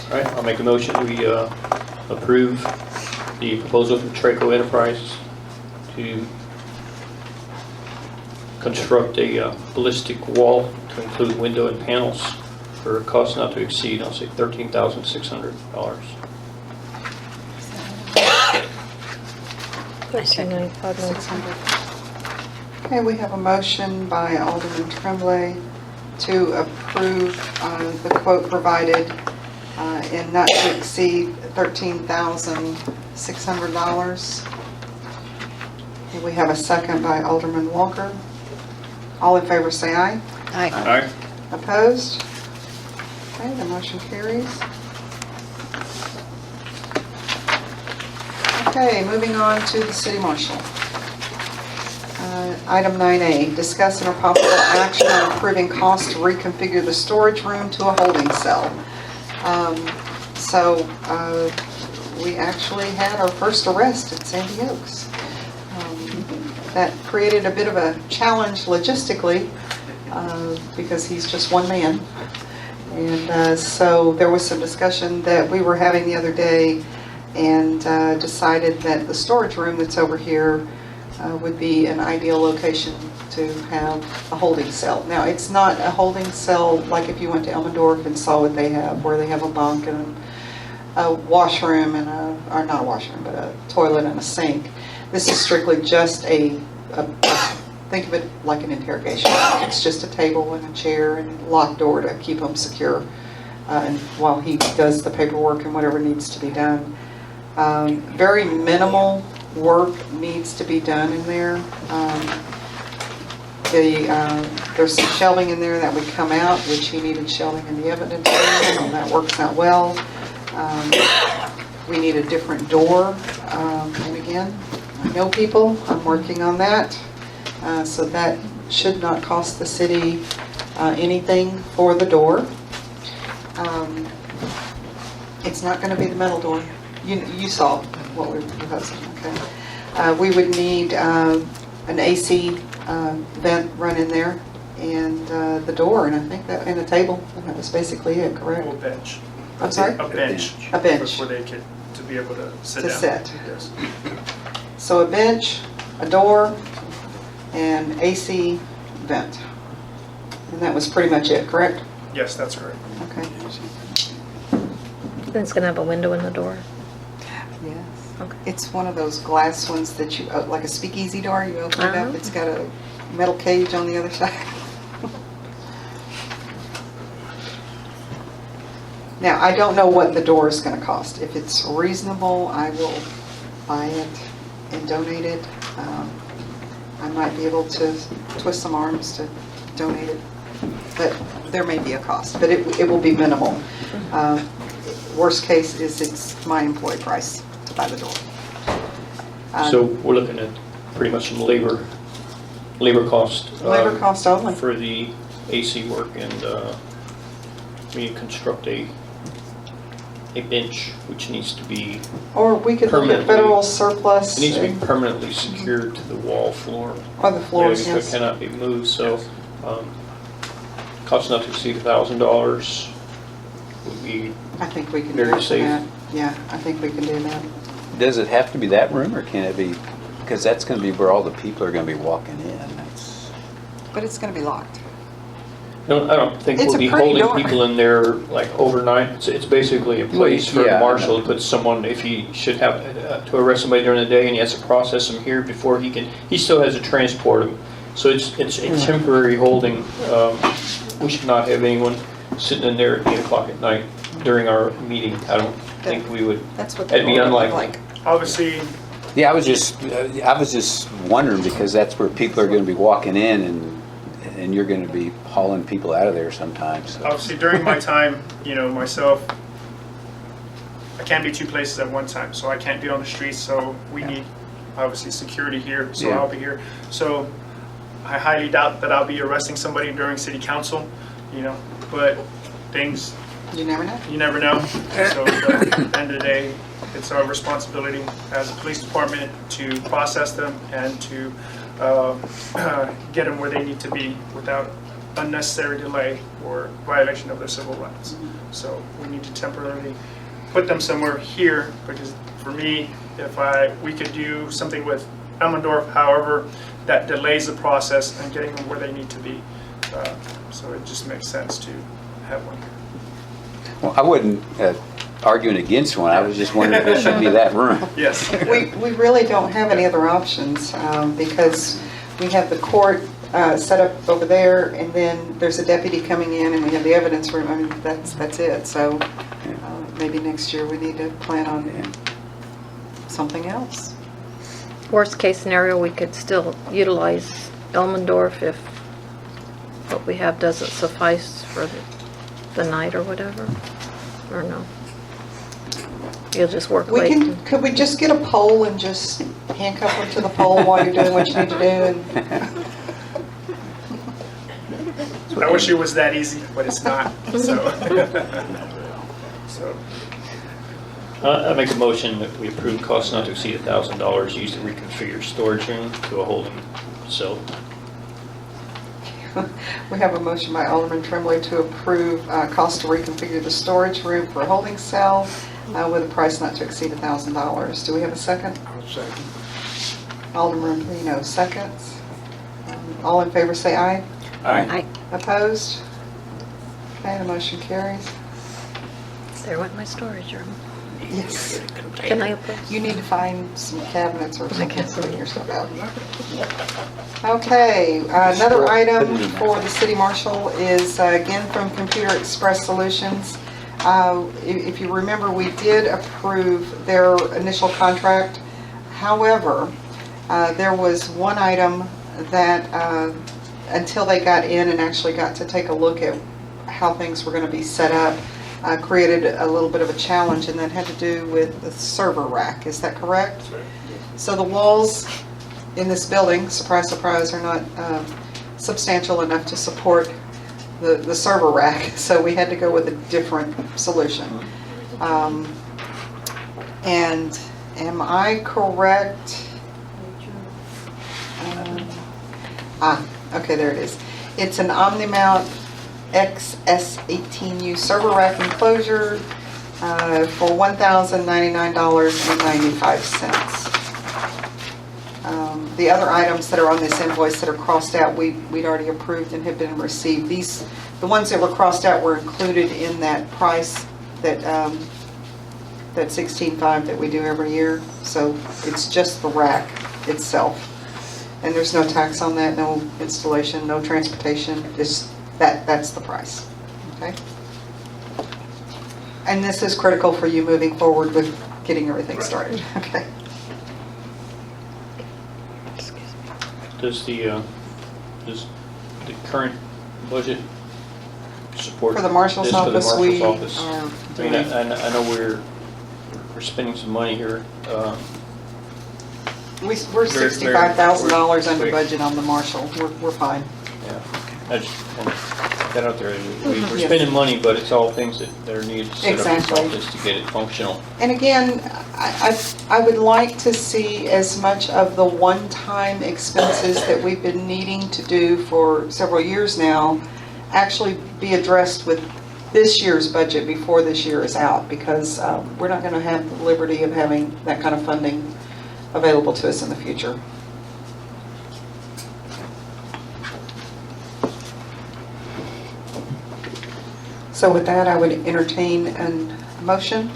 All right, I'll make a motion. We approve the proposal from Traco Enterprises to construct a ballistic wall to include window and panels for a cost not to exceed, I'll say $13,600. 13,959. Okay, we have a motion by Alderman Tremblay to approve the quote provided in not to exceed $13,600. And we have a second by Alderman Walker. All in favor say aye. All right. Opposed? Okay, the motion carries. Okay, moving on to the city marshal. Item 9A, discuss and possible action on approving cost to reconfigure the storage room to a holding cell. We actually had our first arrest at Sandy Oaks. That created a bit of a challenge logistically because he's just one man. And so there was some discussion that we were having the other day and decided that the storage room that's over here would be an ideal location to have a holding cell. Now, it's not a holding cell like if you went to Elmendorf and saw what they have, where they have a bunk and a washroom and or not a washroom, but a toilet and a sink. This is strictly just think of it like an interrogation room. It's just a table and a chair and a locked door to keep them secure and while he does the paperwork and whatever needs to be done. Very minimal work needs to be done in there. There's some shelving in there that would come out, which he needed shelving in the evidence room, and that works out well. We need a different door, and again, I know people, I'm working on that. So that should not cost the city anything for the door. It's not going to be the metal door. You saw what we were proposing, okay? We would need an AC vent run in there and the door, and I think that, and a table, and that was basically it, correct? A bench. I'm sorry? A bench. A bench. Where they could, to be able to sit To down. sit. Yes. So a bench, a door, and AC vent. And that was pretty much it, correct? Yes, that's correct. Okay. And it's gonna have a window in the door. Yes. Okay. It's one of those glass ones that you, like a speakeasy door, you open it up, Uh-huh. it's got a metal cage on the other side. Now, I don't know what the door is gonna cost. If it's reasonable, I will buy it and donate it. I might be able to twist some arms to donate it, but there may be a cost, but it will be minimal. Worst case is it's my employee price to buy the door. So we're looking at pretty much some labor cost. Labor cost only. For the AC work, and we construct a bench which needs to be, Or we could look at permanently- federal surplus. it needs to be permanently secured to the wall floor. Or the floors, Yeah, yes. it cannot be moved, so cost not to exceed $1,000 would be I think we can do very it for safe. that. Yeah, I think we can do that. Does it have to be that room, or can it be, because that's going to be where all the people are going to be walking in. That's, But it's gonna be locked. No, I don't think It's we'll a be pretty holding door. people in there like overnight. It's basically a place for Yeah, the I marshal know. to put someone, if he should have to arrest somebody during the day and he has to process them here before he still has to transport them. So it's a temporary holding. We should not have anyone sitting in there at 8 o'clock at night during our meeting. I don't think we would, That's what that'd be door would look unlikely. like. Obviously, yeah, I was just wondering, because that's where people are going to be walking in, and you're going to be hauling people out of there sometimes. So. obviously during my time, myself, I can't be two places at one time, so I can't be on the streets, so we need, obviously, security here, so Yeah. I'll be here. So I highly doubt that I'll be arresting somebody during city council, but things, You never know. you never know. So but at the end of the day, it's our responsibility as a police department to process them and to get them where they need to be without unnecessary delay or violation of their civil rights. So we need to temporarily put them somewhere here, because for me, if we could do something with Elmendorf, however, that delays the process and getting them where they need to be. So it just makes sense to have one here. Well, I wasn't arguing against one. I was just wondering if it should be that room. Yes. We really don't have any other options, because we have the court set up over there, and then there's a deputy coming in, and we have the evidence room. I mean, that's it. So maybe next year we need to plan on something else. Worst case scenario, we could still utilize Elmendorf if what we have doesn't suffice for the night or whatever, or no? You'll just work late? Could we just get a pole and just handcuff them to the pole while you're doing what you need to do? I wish it was that easy, but it's not. So, I make a motion that we approve cost not to exceed $1,000 used to reconfigure storage room to a holding cell. We have a motion by Alderman Tremblay to approve cost to reconfigure the storage room for a holding cell with a price not to exceed $1,000. Do we have a second? I'll second. Alderman Reno seconds. All in favor say aye. Aye. Opposed? Okay, the motion carries. There went my storage room. Yes. Can I oppose? You need to find some cabinets or something to put your stuff out. Okay, another item for the city marshal is again from Computer Express Solutions. If you remember, we did approve their initial contract. However, there was one item that until they got in and actually got to take a look at how things were going to be set up, created a little bit of a challenge, and that had to do with the server rack. Is that correct? So the walls in this building, surprise, surprise, are not substantial enough to support the server rack, so we had to go with a different solution. And am I correct? Okay, there it is. It's an OmniMount XS18U server rack enclosure for $1,099.95. The other items that are on this invoice that are crossed out, we'd already approved and have been received. The ones that were crossed out were included in that price that that 16.5 that we do every year. So it's just the rack itself. And there's no tax on that, no installation, no transportation, just that's the price, okay? And this is critical for you moving forward with getting everything started, okay? Does the current budget support? For the marshal's this for the office, marshal's we office? are I mean, doing- I know we're spending some money here. We're Very- $65,000 under quick. budget on the marshal, we're fine. Yeah, I just want to put that out there. We're Yes. spending money, but it's all things that are needed to set up this Exactly. office to get it functional. And again, I would like to see as much of the one-time expenses that we've been needing to do for several years now actually be addressed with this year's budget before this year is out, because we're not going to have the liberty of having that kind of funding available to us in the future. So with that, I would entertain a motion.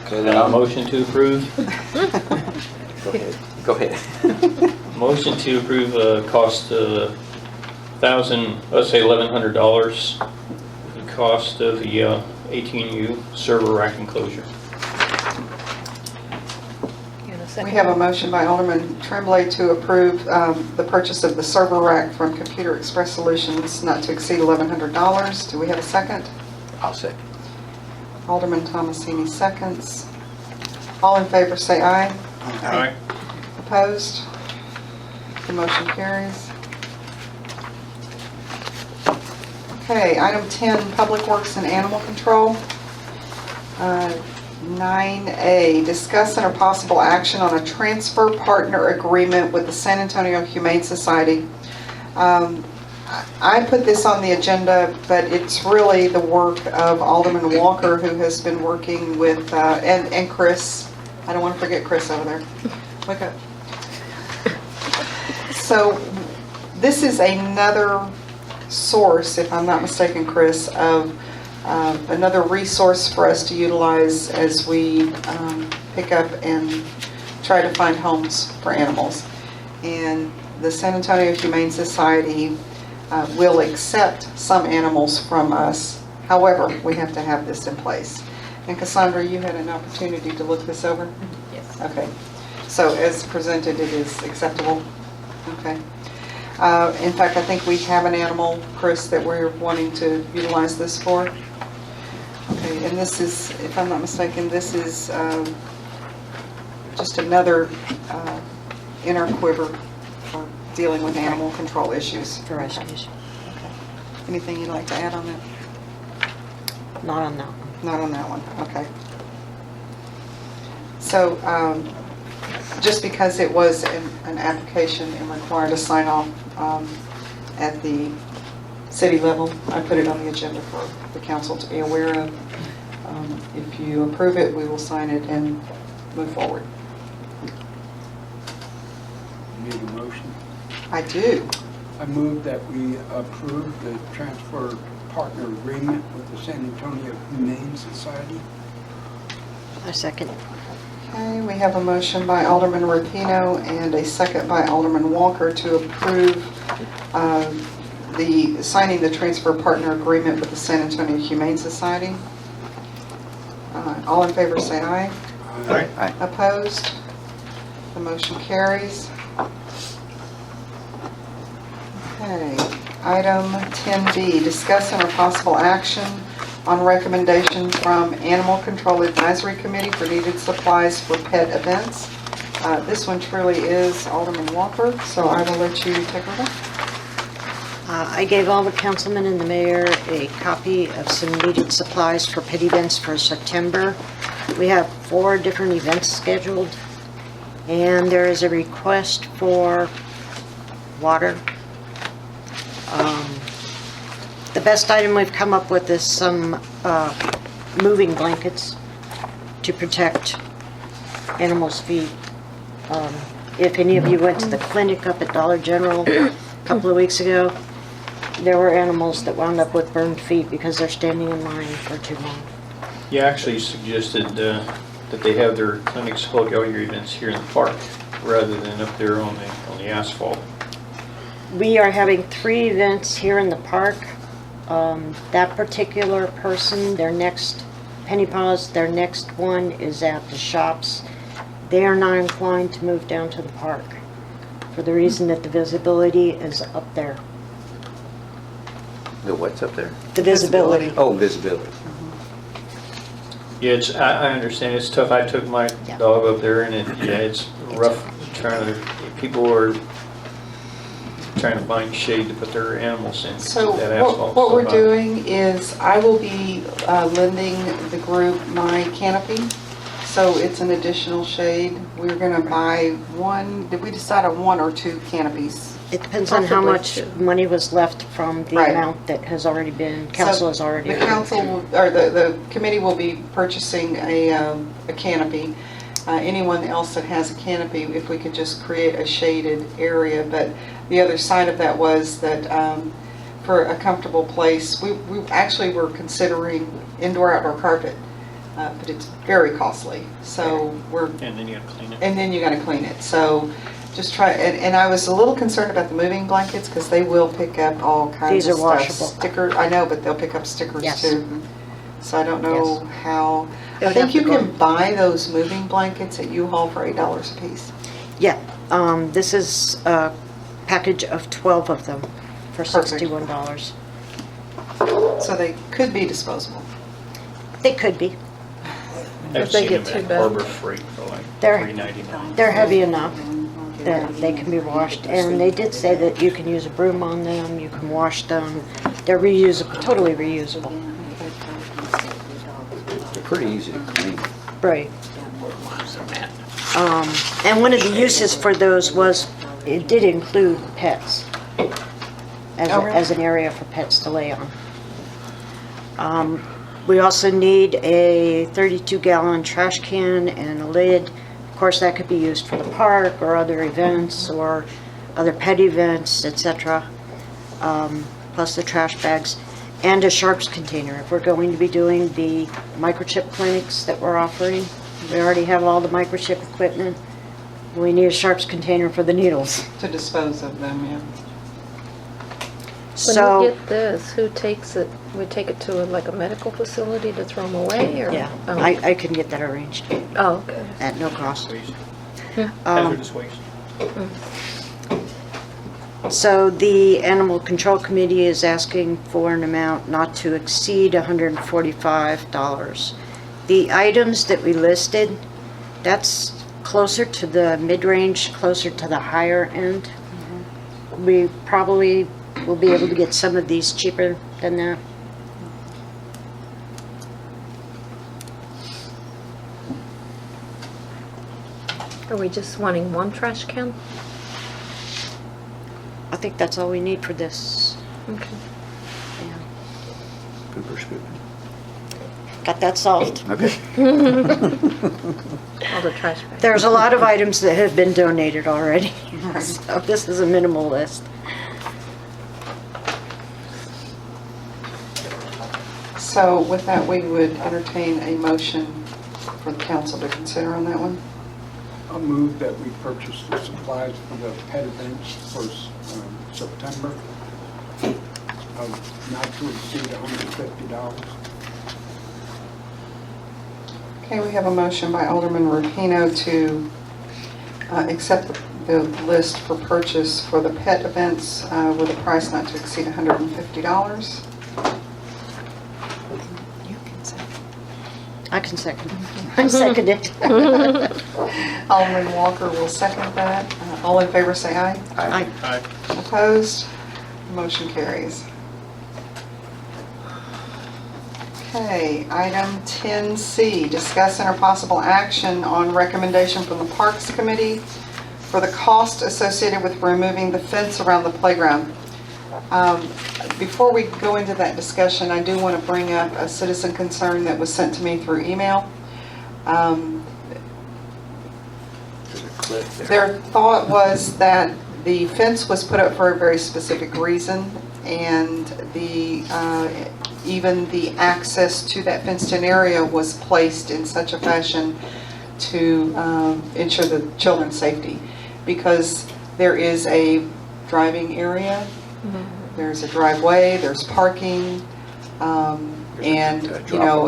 Okay, then I'll Motion to approve. go ahead. Go ahead. Motion to approve cost $1,100, the cost of the 18U server rack enclosure. We have a motion by Alderman Tremblay to approve the purchase of the server rack from Computer Express Solutions not to exceed $1,100. Do we have a second? I'll second. Alderman Thomasini seconds. All in favor say aye. Aye. Opposed? The motion carries. Okay, item 10, Public Works and Animal Control. 9A, discuss and or possible action on a transfer partner agreement with the San Antonio Humane Society. I put this on the agenda, but it's really the work of Alderman Walker, who has been working with, and Chris. I don't want to forget Chris over there. Wake up. So this is another source, if I'm not mistaken, Chris, of another resource for us to utilize as we pick up and try to find homes for animals. And the San Antonio Humane Society will accept some animals from us. However, we have to have this in place. And Cassandra, you had an opportunity to look this over? Yes. Okay. So as presented, it is acceptable? Okay. In fact, I think we have an animal, Chris, that we're wanting to utilize this for. Okay, and this is, if I'm not mistaken, this is just another in our quiver for dealing with animal control issues. For rescues. Okay. Anything you'd like to add on that? Not on that one. Not on that one, okay. So, just because it was an application and required a sign off at the city level, I put it on the agenda for the council to be aware of. If you approve it, we will sign it and move forward. Need a motion? I do. I move that we approve the transfer partner agreement with the San Antonio Humane Society. A second. Okay, we have a motion by Alderman Rapino and a second by Alderman Walker to approve signing the transfer partner agreement with the San Antonio Humane Society. All in favor say aye. Aye. Opposed? The motion carries. Okay, item 10B, discuss and or possible action on recommendation from Animal Control Advisory Committee for needed supplies for pet events. This one truly is Alderman Walker, so I will let you take over. I gave all the councilmen and the mayor a copy of some needed supplies for pet events for September. We have 4 different events scheduled, and there is a request for water. The best item we've come up with is some moving blankets to protect animals' feet. If any of you went to the clinic up at Dollar General a couple of weeks ago, there were animals that wound up with burned feet because they're standing in line for too long. You actually suggested that they have their clinics, hold all your events here in the park rather than up there on the asphalt. We are having 3 events here in the park. That particular person, their next, Penny Paws, their next one is at the shops. They are not inclined to move down to the park for the reason that the visibility is up there. The what's up there? The visibility. Oh, visibility. Yeah, I understand, it's tough. I took my dog up there and it's rough people are trying to find shade to put their animals in. So that asphalt what we're so high. doing is I will be lending the group my canopy. So it's an additional shade. We're gonna buy one, did we decide on 1 or 2 canopies? It depends on how Possibly much 2. money was left from the Right. amount that has already been, council has already. The council, or the committee will be purchasing a canopy. Anyone else that has a canopy, if we could just create a shaded area. But the other side of that was that for a comfortable place, we actually were considering indoor-outdoor carpet, but it's very costly. So And then you gotta clean it. and then you gotta clean it. So just try, and I was a little concerned about the moving blankets because they will pick up all kinds These of are stuff. washable. Sticker, I know, but they'll pick up stickers Yes. too. So I don't know how, I You'll think have you to go- can buy those moving blankets at U-Haul for $8 a piece. Yeah, this is a package of 12 of them for Perfect. $61. So they could be disposable. They could be. I've If they seen get them too at bad. Harbor Freight for like They're- $3.99. They're heavy enough that they can be washed, and they did say that you can use a broom on them, you can wash them. They're reusable, totally reusable. They're pretty easy to clean. Right. And one of the uses for those was, it did include pets as, Oh, really? as an area for pets to lay on. We also need a 32-gallon trash can and a lid. Of course, that could be used for the park or other events or other pet events, etc. Plus the trash bags and a sharps container. If we're going to be doing the microchip clinics that we're offering, we already have all the microchip equipment. We need a sharps container for the needles. To dispose of them, yeah. When So, we get this, who takes it? We take it to like a medical facility to throw them away, or? yeah, Oh. I can get that arranged Oh, okay. at no cost. Waste. Hazardous waste. So the Animal Control Committee is asking for an amount not to exceed $145. The items that we listed, that's closer to the mid-range, closer to the higher end. We probably will be able to get some of these cheaper than that. Are we just wanting 1 trash can? I think that's all we need for this. Okay. Yeah. Pooper scooping. Got that solved. Okay. All the trash bags. There's a lot of items that have been donated already, so this is a minimal list. So with that, we would entertain a motion for the council to consider on that one. I'll move that we purchase the supplies for the pet events for September of not to exceed $150. Okay, we have a motion by Alderman Rapino to accept the list for purchase for the pet events with a price not to exceed $150. I can second. I second it. Alderman Walker will second that. All in favor say aye. Aye. Opposed? Motion carries. Okay, item 10C, discuss and or possible action on recommendation from the Parks Committee for the cost associated with removing the fence around the playground. Before we go into that discussion, I do want to bring up a citizen concern that was sent to me through email. Their thought was that the fence was put up for a very specific reason, and even the access to that fenced-in area was placed in such a fashion to ensure the children's safety, because there is a driving area, there's a driveway, there's parking, and, you know,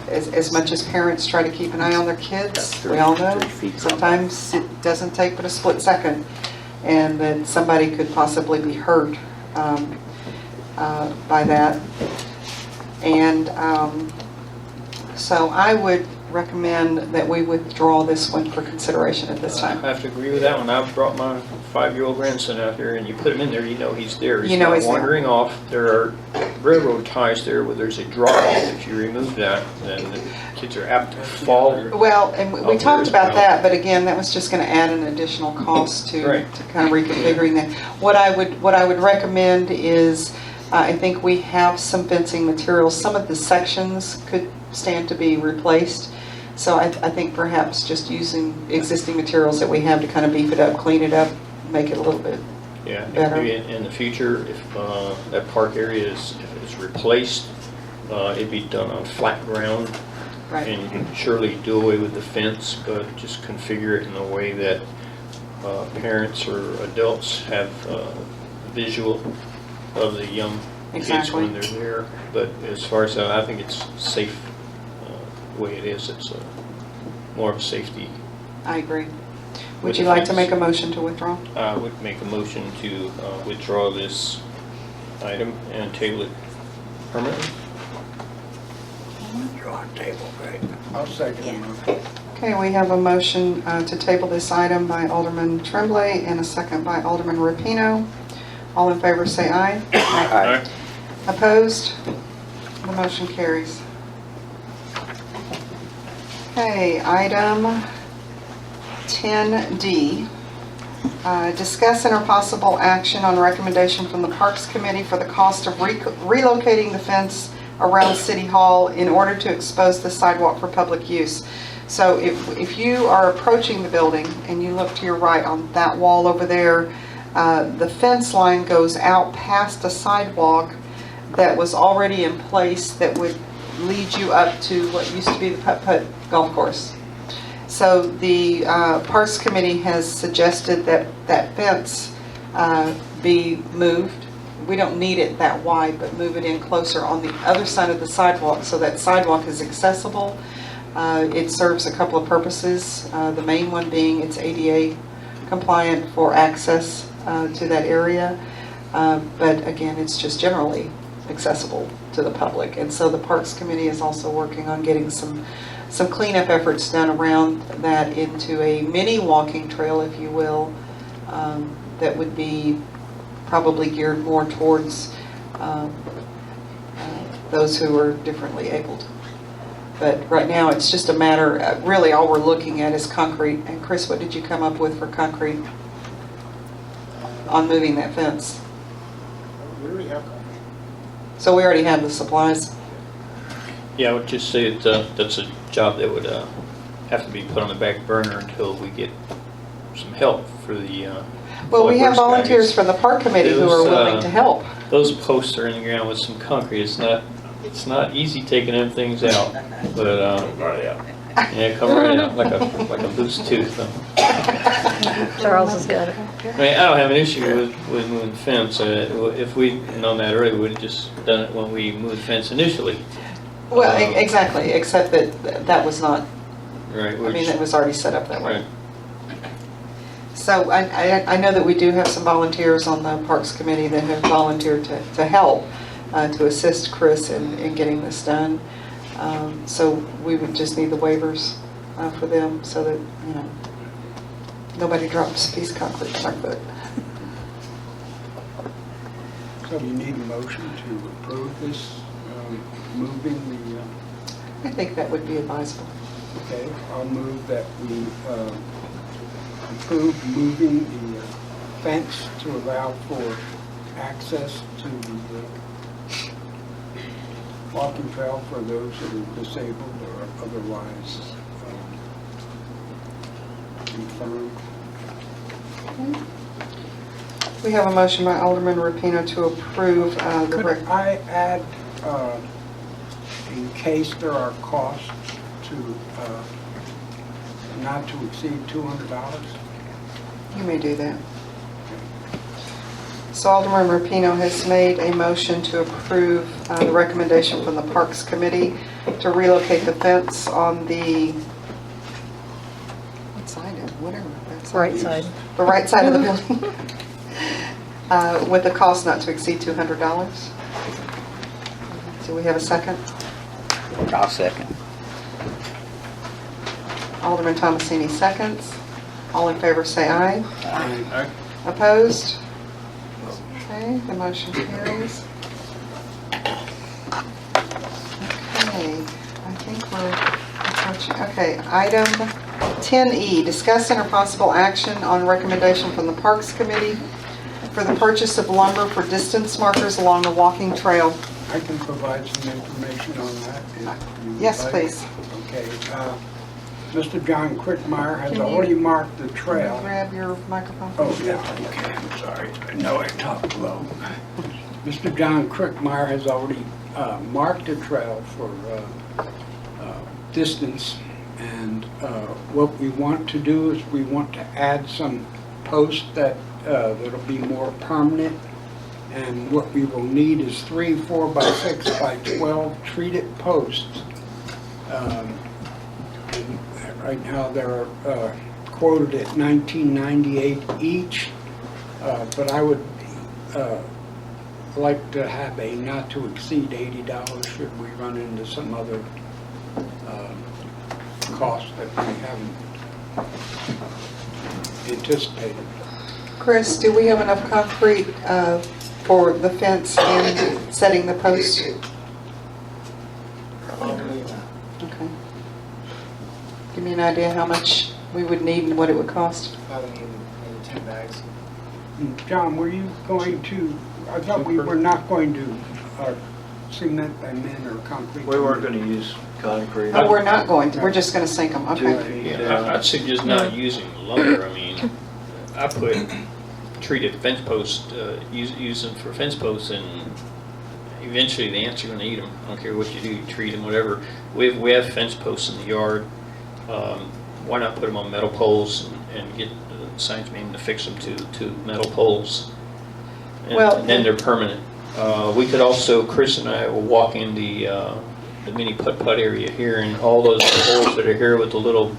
as much as parents try to keep an eye on their kids, we all know, sometimes it doesn't take but a split second, and that somebody could possibly be hurt by that. And so I would recommend that we withdraw this one for consideration at this time. I have to agree with that one. I've brought my 5-year-old grandson out here, and you put him in there, you know he's there. He's You know not he's there. wandering off. There are railroad ties there where there's a drop. If you remove that, then the kids are apt to fall. Well, and we Out talked there, about you know. that, but again, that was just going to add an additional cost to Right. kind of reconfiguring that. What I would recommend is, I think we have some fencing materials. Some of the sections could stand to be replaced. So I think perhaps just using existing materials that we have to kind of beef it up, clean it up, make it a little bit Yeah, better. maybe in the future, if that park area is replaced, it'd be done on flat ground. Right. And you can surely do away with the fence, but just configure it in a way that parents or adults have visual of the young kids Exactly. when they're there. But as far as I think it's safe the way it is. It's more of a safety. I agree. With Would you the like to fence. make a motion to withdraw? I would make a motion to withdraw this item and table it permanently. Draw a table, right? I'll second the motion. Okay, we have a motion to table this item by Alderman Tremblay and a second by Alderman Rapino. All in favor say aye. Aye. Opposed? The motion carries. Okay, item 10D. Discuss and or possible action on recommendation from the Parks Committee for the cost of relocating the fence around City Hall in order to expose the sidewalk for public use. So if you are approaching the building and you look to your right on that wall over there, the fence line goes out past a sidewalk that was already in place that would lead you up to what used to be the Putt-Putt Golf Course. So the Parks Committee has suggested that that fence be moved. We don't need it that wide, but move it in closer on the other side of the sidewalk so that sidewalk is accessible. It serves a couple of purposes, the main one being it's ADA compliant for access to that area. But again, it's just generally accessible to the public. And so the Parks Committee is also working on getting some cleanup efforts done around that into a mini walking trail, if you will, that would be probably geared more towards those who are differently abled. But right now, it's just a matter, really all we're looking at is concrete. And Chris, what did you come up with for concrete on moving that fence? We already have that. So we already have the supplies? Yeah, I would just say that that's a job that would have to be put on the back burner until we get some help for the Well, we have Public Works volunteers guys. from the park committee who are Those, willing to help. Those posts are in the ground with some concrete. It's not easy taking them things out, but yeah, come right out like a loose tooth. Charles has got it. I mean, I don't have an issue with moving the fence. If we'd known that earlier, we'd have just done it when we moved the fence initially. Well, exactly, except that that was not, Right. I mean, it was already set up that way. Right. So I know that we do have some volunteers on the Parks Committee that have volunteered to help, to assist Chris in getting this done. So we would just need the waivers for them so that, you know, nobody drops a piece of concrete on our foot. So you need a motion to approve this, moving the, I think that would be advisable. okay, I'll move that we approve moving the fence to allow for access to the walking trail for those that are disabled or otherwise infirm. We have a motion by Alderman Rapino to approve the Could I add, in case there are costs to, not to exceed $200? You may do that. So Alderman Rapino has made a motion to approve the recommendation from the Parks Committee to relocate the fence on the, what side is, whatever. that Right is. side. The right side of the building, with a cost not to exceed $200. Do we have a second? I'll second. Alderman Thomasini seconds. All in favor say aye. Aye. Opposed? Okay, the motion carries. Okay, I think we're approaching, okay, item 10E, discuss and or possible action on recommendation from the Parks Committee for the purchase of lumber for distance markers along the walking trail. I can provide some information on that if you would Yes, like. please. Okay. Mr. John Quickmeyer has Can you- already marked the Can you trail. grab your microphone? Oh, yeah, okay, I'm sorry. I know I talk low. Mr. John Quickmeyer has already marked the trail for distance. And what we want to do is we want to add some posts that'll be more permanent. And what we will need is 3 4x6 by 12 treated posts. And right now they're quoted at $19.98 each, but I would like to have a not to exceed $80 should we run into some other costs that we haven't anticipated. Chris, do we have enough concrete for the fence and setting the post? Okay. Give me an idea how much we would need and what it would cost. Probably maybe 10 bags. John, were you going to, I thought we were not going to cement them in or concrete? We weren't going to use concrete. Oh, we're not going to, we're just going to sink them, 2 okay. feet Yeah, down. I'd suggest not using lumber. I mean, I put treated fence posts, use them for fence posts, and eventually the ants are going to eat them. I don't care what you do, you treat them, whatever. We have fence posts in the yard. Why not put them on metal poles and get the science man to fix them to metal poles? And then they're permanent. We could also, Chris and I will walk in the mini putt-putt area here, and all those holes that are here with the little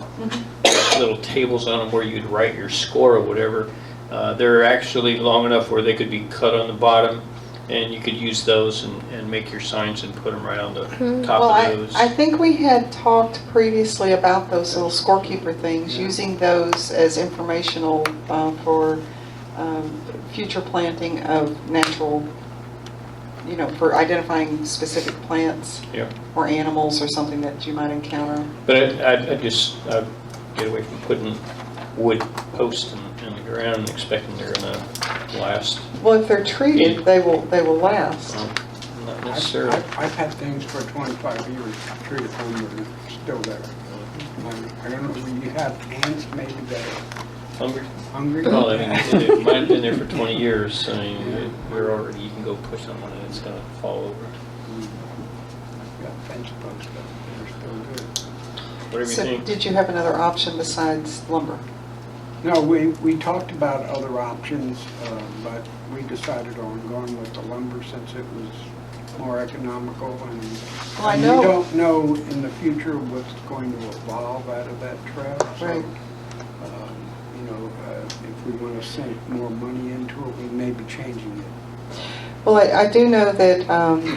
tables on them where you'd write your score or whatever, they're actually long enough where they could be cut on the bottom, and you could use those and make your signs and put them right on the top Well, of those. I think we had talked previously about those little scorekeeper things, using those as informational for future planting of natural, you know, for identifying specific plants Yeah. or animals or something that you might encounter. But I'd get away from putting wood posts in the ground expecting they're going to last. Well, if they're treated, they will last. Not necessarily. I've had things for 25 years treated lumber and it's still there. I don't know, when you have ants maybe that are Hungry? hungry. Well, I mean, mine have been there for 20 years. I mean, we're already, you can go push someone and it's going to fall over. Got fence posts, but they're still good. Whatever you So think. did you have another option besides lumber? No, we talked about other options, but we decided on going with the lumber since it was more economical and Well, I and know- we don't know in the future what's going to evolve out of that trail. So, Right. you know, if we want to sink more money into it, we may be changing it. Well, I do know that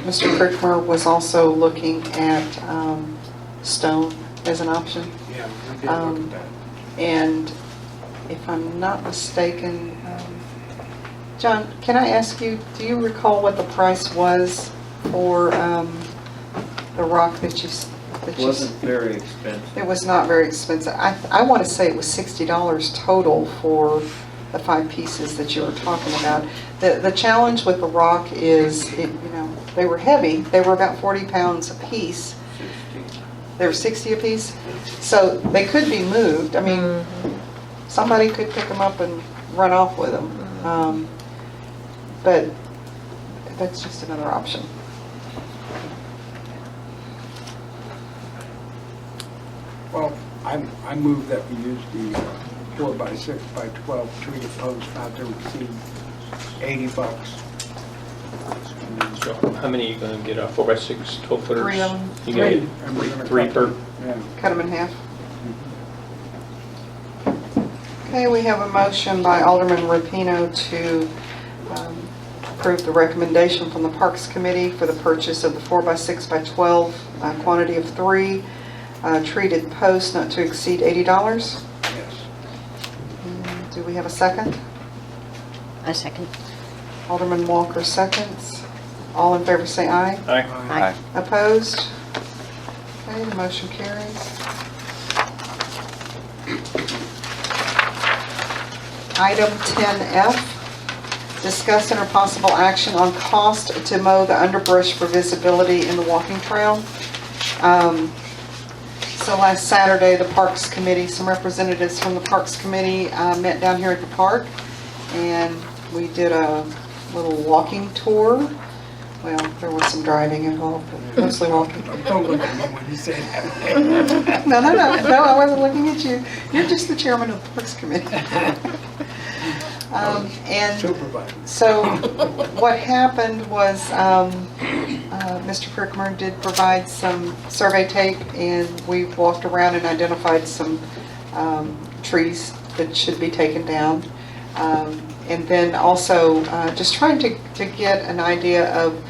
Mr. Crickmer was also looking at stone as an option. Yeah, we did look at that. And if I'm not mistaken, John, can I ask you, do you recall what the price was for the rock that you? It wasn't very expensive. It was not very expensive. I want to say it was $60 total for the 5 pieces that you were talking about. The challenge with the rock is, you know, they were heavy. They were about 40 pounds a piece. They were 60 a piece. So they could be moved. I mean, somebody could pick them up and run off with them. but that's just another option. Well, I move that we use the 4x6x12 treated post not to exceed $80. So how many are you gonna get, 4x6, 12-footers? 3 of them. You gonna Three. And we're gonna get 3 cut per? them. Yeah. Cut them in half. Okay, we have a motion by Alderman Rapino to approve the recommendation from the Parks Committee for the purchase of the 4x6x12 quantity of 3 treated posts not to exceed $80. Yes. Do we have a second? A second. Alderman Walker seconds. All in favor say aye. Aye. Aye. Opposed? Okay, the motion carries. Item 10F, discuss and or possible action on cost to mow the underbrush for visibility in the walking trail. So last Saturday, the Parks Committee, some representatives from the Parks Committee met down here at the park, and we did a little walking tour. Well, there was some driving involved, but mostly walking. Don't look at me when you say that. No, I wasn't looking at you. You're just the chairman of the Parks Committee. And Supervisor. so what happened was Mr. Prickmer did provide some survey tape, and we walked around and identified some trees that should be taken down. And then also just trying to get an idea of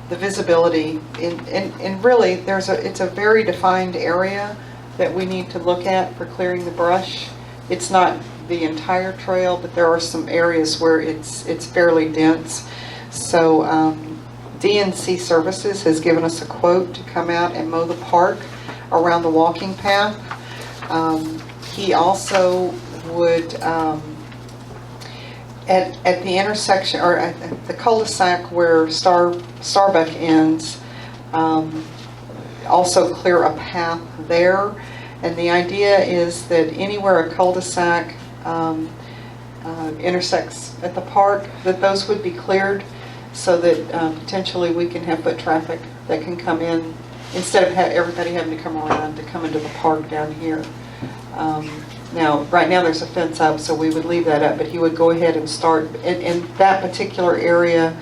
the visibility. And really, it's a very defined area that we need to look at for clearing the brush. It's not the entire trail, but there are some areas where it's fairly dense. So DNC Services has given us a quote to come out and mow the park around the walking path. He also would, at the intersection, or at the cul-de-sac where Starbuck ends, also clear a path there. And the idea is that anywhere a cul-de-sac intersects at the park, that those would be cleared so that potentially we can have foot traffic that can come in instead of everybody having to come around to come into the park down here. Now, right now there's a fence up, so we would leave that up, but he would go ahead and start in that particular area.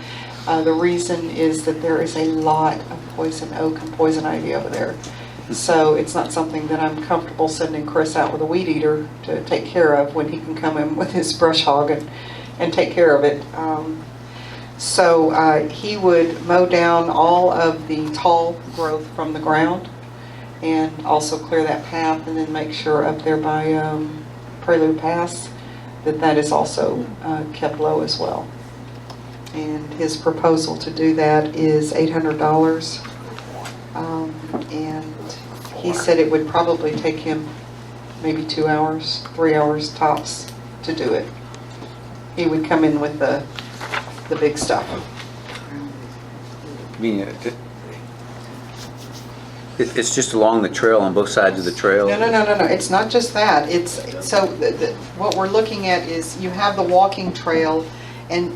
The reason is that there is a lot of poison oak and poison ivy over there. So it's not something that I'm comfortable sending Chris out with a weed eater to take care of when he can come in with his brush hog and take care of it. So he would mow down all of the tall growth from the ground and also clear that path, and then make sure up there by Prelude Pass that is also kept low as well. And his proposal to do that is $800. And he said it would probably take him maybe 2 hours, 3 hours tops to do it. He would come in with the big stuff. I mean, it's just along the trail on both sides of the trail? No. It's not just that. It's so what we're looking at is you have the walking trail, and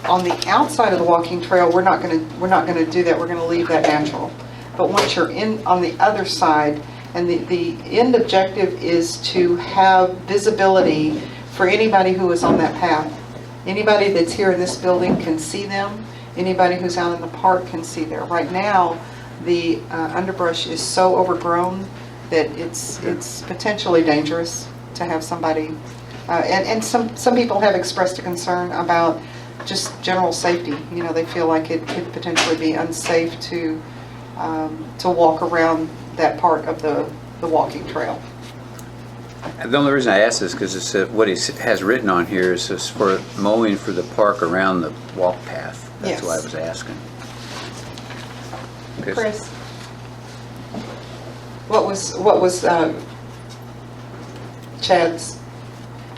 on the outside of the walking trail, we're not going to do that. We're going to leave that natural. But once you're in on the other side, and the end objective is to have visibility for anybody who is on that path. Anybody that's here in this building can see them. Anybody who's out in the park can see there. Right now, the underbrush is so overgrown that it's potentially dangerous to have somebody, and some people have expressed a concern about just general safety. You know, they feel like it could potentially be unsafe to walk around that part of the walking trail. The only reason I ask this because it's what he has written on here is just for mowing for the park around the walk path. That's Yes. why I was asking. 'Cause- Chris, what was Chad's?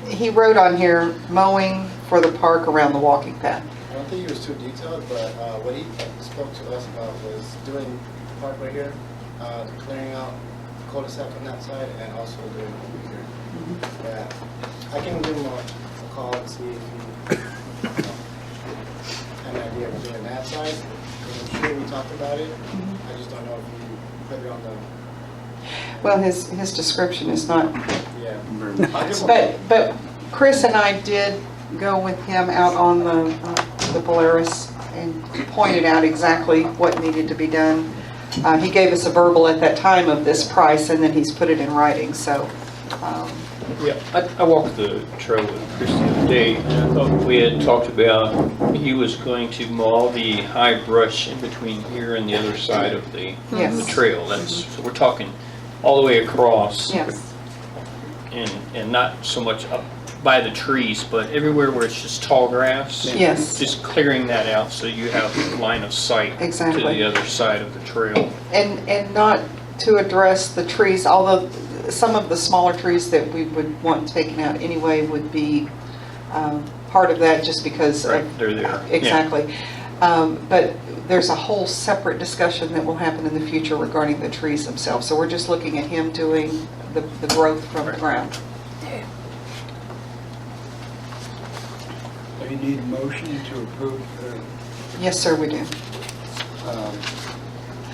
He wrote on here mowing for the park around the walking path. I don't think he was too detailed, but what he spoke to us about was doing the park right here, clearing out the cul-de-sac on that side, and also doing over here. Yeah, I can give him a call and see if he doing that side, because I'm sure we talked about it. I just don't know if you put it on the, Well, his description is not, yeah. I'll give him- but Chris and I did go with him out on the Polaris and pointed out exactly what needed to be done. He gave us a verbal at that time of this price, and then he's put it in writing, so. Yeah, I walked the trail with Chris the other day, and I thought we had talked about he was going to mow the high brush in between here and the other side of the Yes. trail. So we're talking all the way across. Yes. And not so much up by the trees, but everywhere where it's just tall grass. Yes. Just clearing that out so you have line of sight to Exactly. the other side of the trail. And not to address the trees, although some of the smaller trees that we would want taken out anyway would be part of that, just because Right, of. they're there. Yeah. Exactly. But there's a whole separate discussion that will happen in the future regarding the trees themselves. So we're just looking at him doing the growth from the ground. So you need a motion to approve, Yes, sir, we do.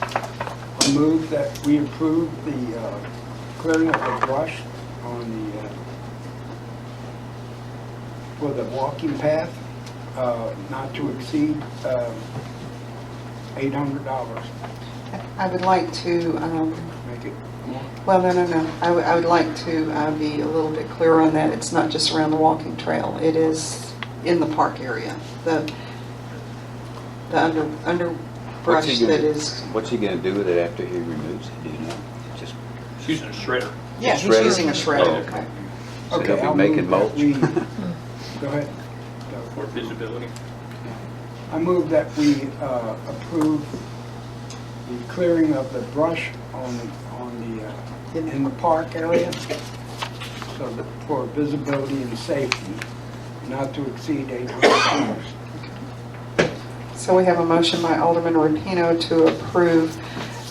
I move that we approve the clearing of the brush on the, for the walking path, not to exceed $800. I would like to, Make it more. well, no. I would like to be a little bit clearer on that. It's not just around the walking trail. It is in the park area. The underbrush that is, What's he gonna do with it after he removes it, do you know? Just He's using a shredder. yeah, he's shredder? using a shredder. Oh, okay. So Okay, he'll I'll be making move that mulch? we- Go ahead. For visibility. I move that we approve the clearing of the brush in the park area, so that for visibility and safety, not to exceed $800. So we have a motion by Alderman Rapino to approve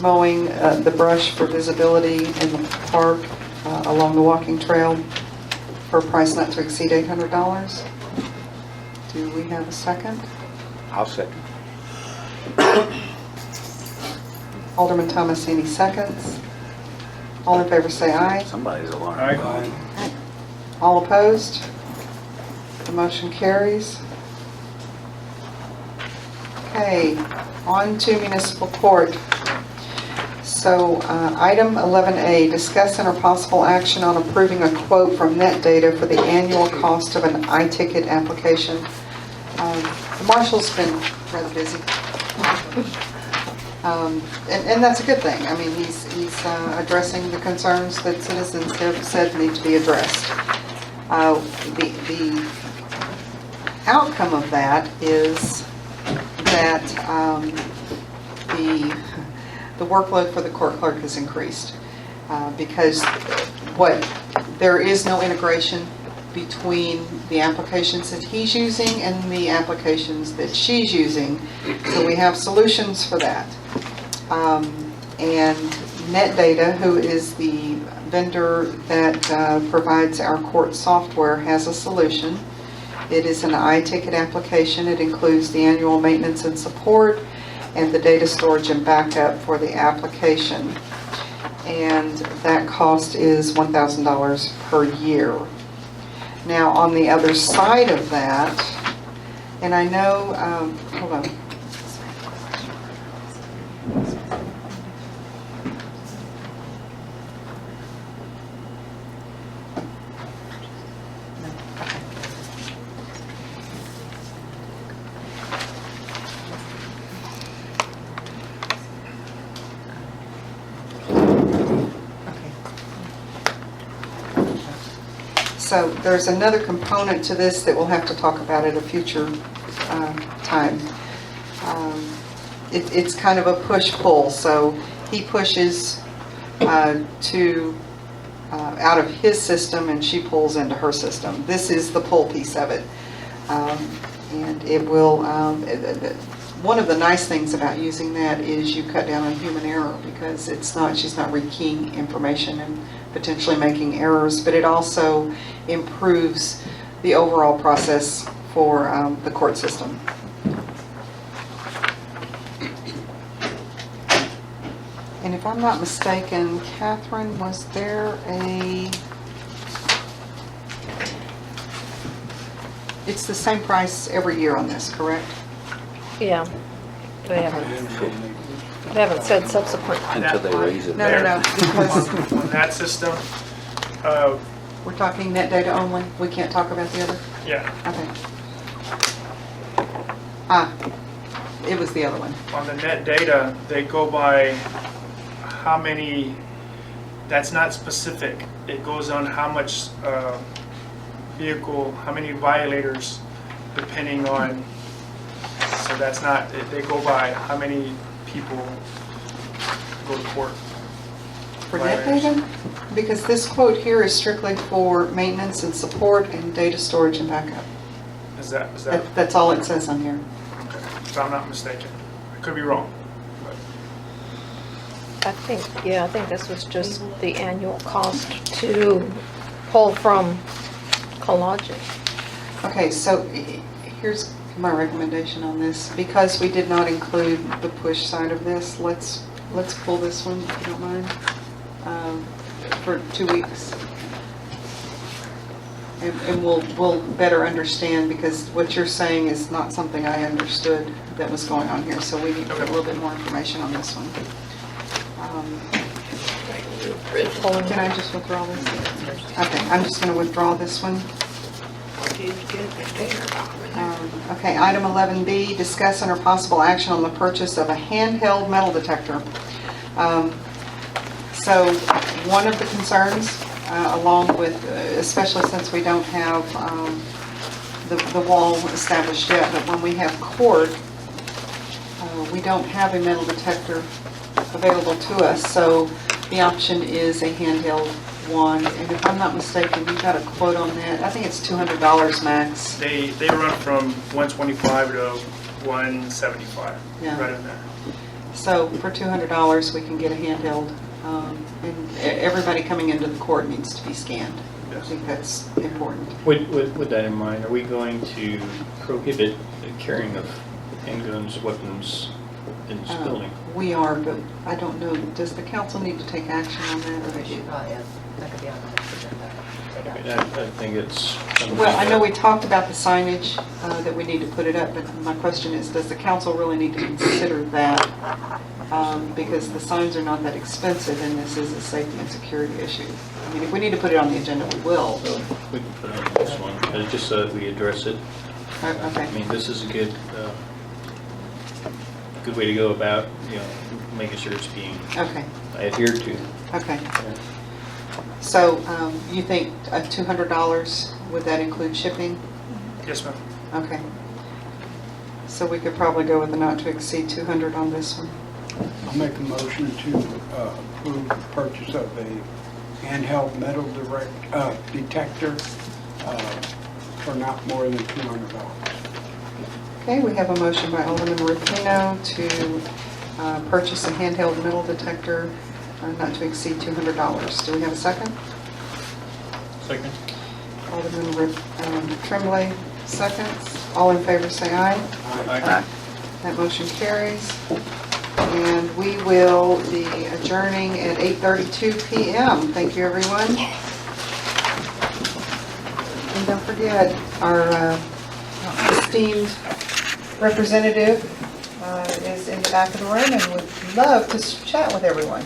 mowing the brush for visibility in the park along the walking trail for a price not to exceed $800. Do we have a second? I'll second. Alderman Thomasini seconds. All in favor say aye. Somebody's alarm. Aye. All opposed? The motion carries. Okay, on to municipal court. So item 11A, discuss and or possible action on approving a quote from NetData for the annual cost of an iTicket application. The marshal's been rather busy. And that's a good thing. I mean, he's addressing the concerns that citizens have said need to be addressed. The outcome of that is that the workload for the court clerk has increased because there is no integration between the applications that he's using and the applications that she's using. So we have solutions for that. And NetData, who is the vendor that provides our court software, has a solution. It is an iTicket application. It includes the annual maintenance and support and the data storage and backup for the application. And that cost is $1,000 per year. Now, on the other side of that, and I know, hold on. So there's another component to this that we'll have to talk about at a future time. It's kind of a push-pull. So he pushes out of his system and she pulls into her system. This is the pull piece of it. And it will, one of the nice things about using that is you cut down on human error because she's not rekeying information and potentially making errors, but it also improves the overall process for the court system. if I'm not mistaken, Catherine, was there it's the same price every year on this, correct? Yeah. They haven't said subsequent. Until they raise it. No, because On that system, we're talking net data only. We can't talk about the other? yeah, Okay. It was the other one. on the net data, they go by how many, that's not specific. It goes on how much vehicle, how many violators, depending on, so that's not, they go by how many people go to court. For net data? Because this quote here is strictly for maintenance and support and data storage and backup. Is that, That's all it says on here. okay, if I'm not mistaken. I could be wrong. I think this was just the annual cost to pull from Cologic. Okay, so here's my recommendation on this. Because we did not include the push side of this, let's pull this one, if you don't mind, for 2 weeks. And we'll better understand, because what you're saying is not something I understood that was going on here, so we need to get a little bit more information on this one. Can I just withdraw this? Okay, I'm just going to withdraw this one. Okay, item 11B, discuss under possible action on the purchase of a handheld metal detector. So one of the concerns, along with, especially since we don't have the wall established yet, but when we have court, we don't have a metal detector available to us, so the option is a handheld one. And if I'm not mistaken, you got a quote on that. I think it's $200 max. They run from 125 to 175, Yeah. right in there. So for $200, we can get a handheld, and everybody coming into the court needs to be scanned. I think that's important. With that in mind, are we going to prohibit the carrying of handguns, weapons in this building? We are, but I don't know, does the council need to take action on that, or they do? That could be on the next agenda. I think it's something. Well, I know we talked about the signage, that we need to put it up, but my question is, does the council really need to consider that? Because the signs are not that expensive, and this is a safety and security issue. I mean, if we need to put it on the agenda, we will. We can put it on this one, just so that we address it. Okay. I mean, this is a good way to go about, making sure it's being Okay. adhered to. Okay. So you think $200, would that include shipping? Yes, ma'am. Okay. So we could probably go with a not to exceed 200 on this one. I'll make a motion to approve the purchase of a handheld metal detector for not more than $200. Okay, we have a motion by Alderman Rufino to purchase a handheld metal detector not to exceed $200. Do we have a second? Second. Alderman Tremblay seconds. All in favor say aye. Aye. That motion carries. And we will be adjourning at 8:32 p.m. Thank you, everyone. And don't forget, our esteemed representative is in the back of the room and would love to chat with everyone.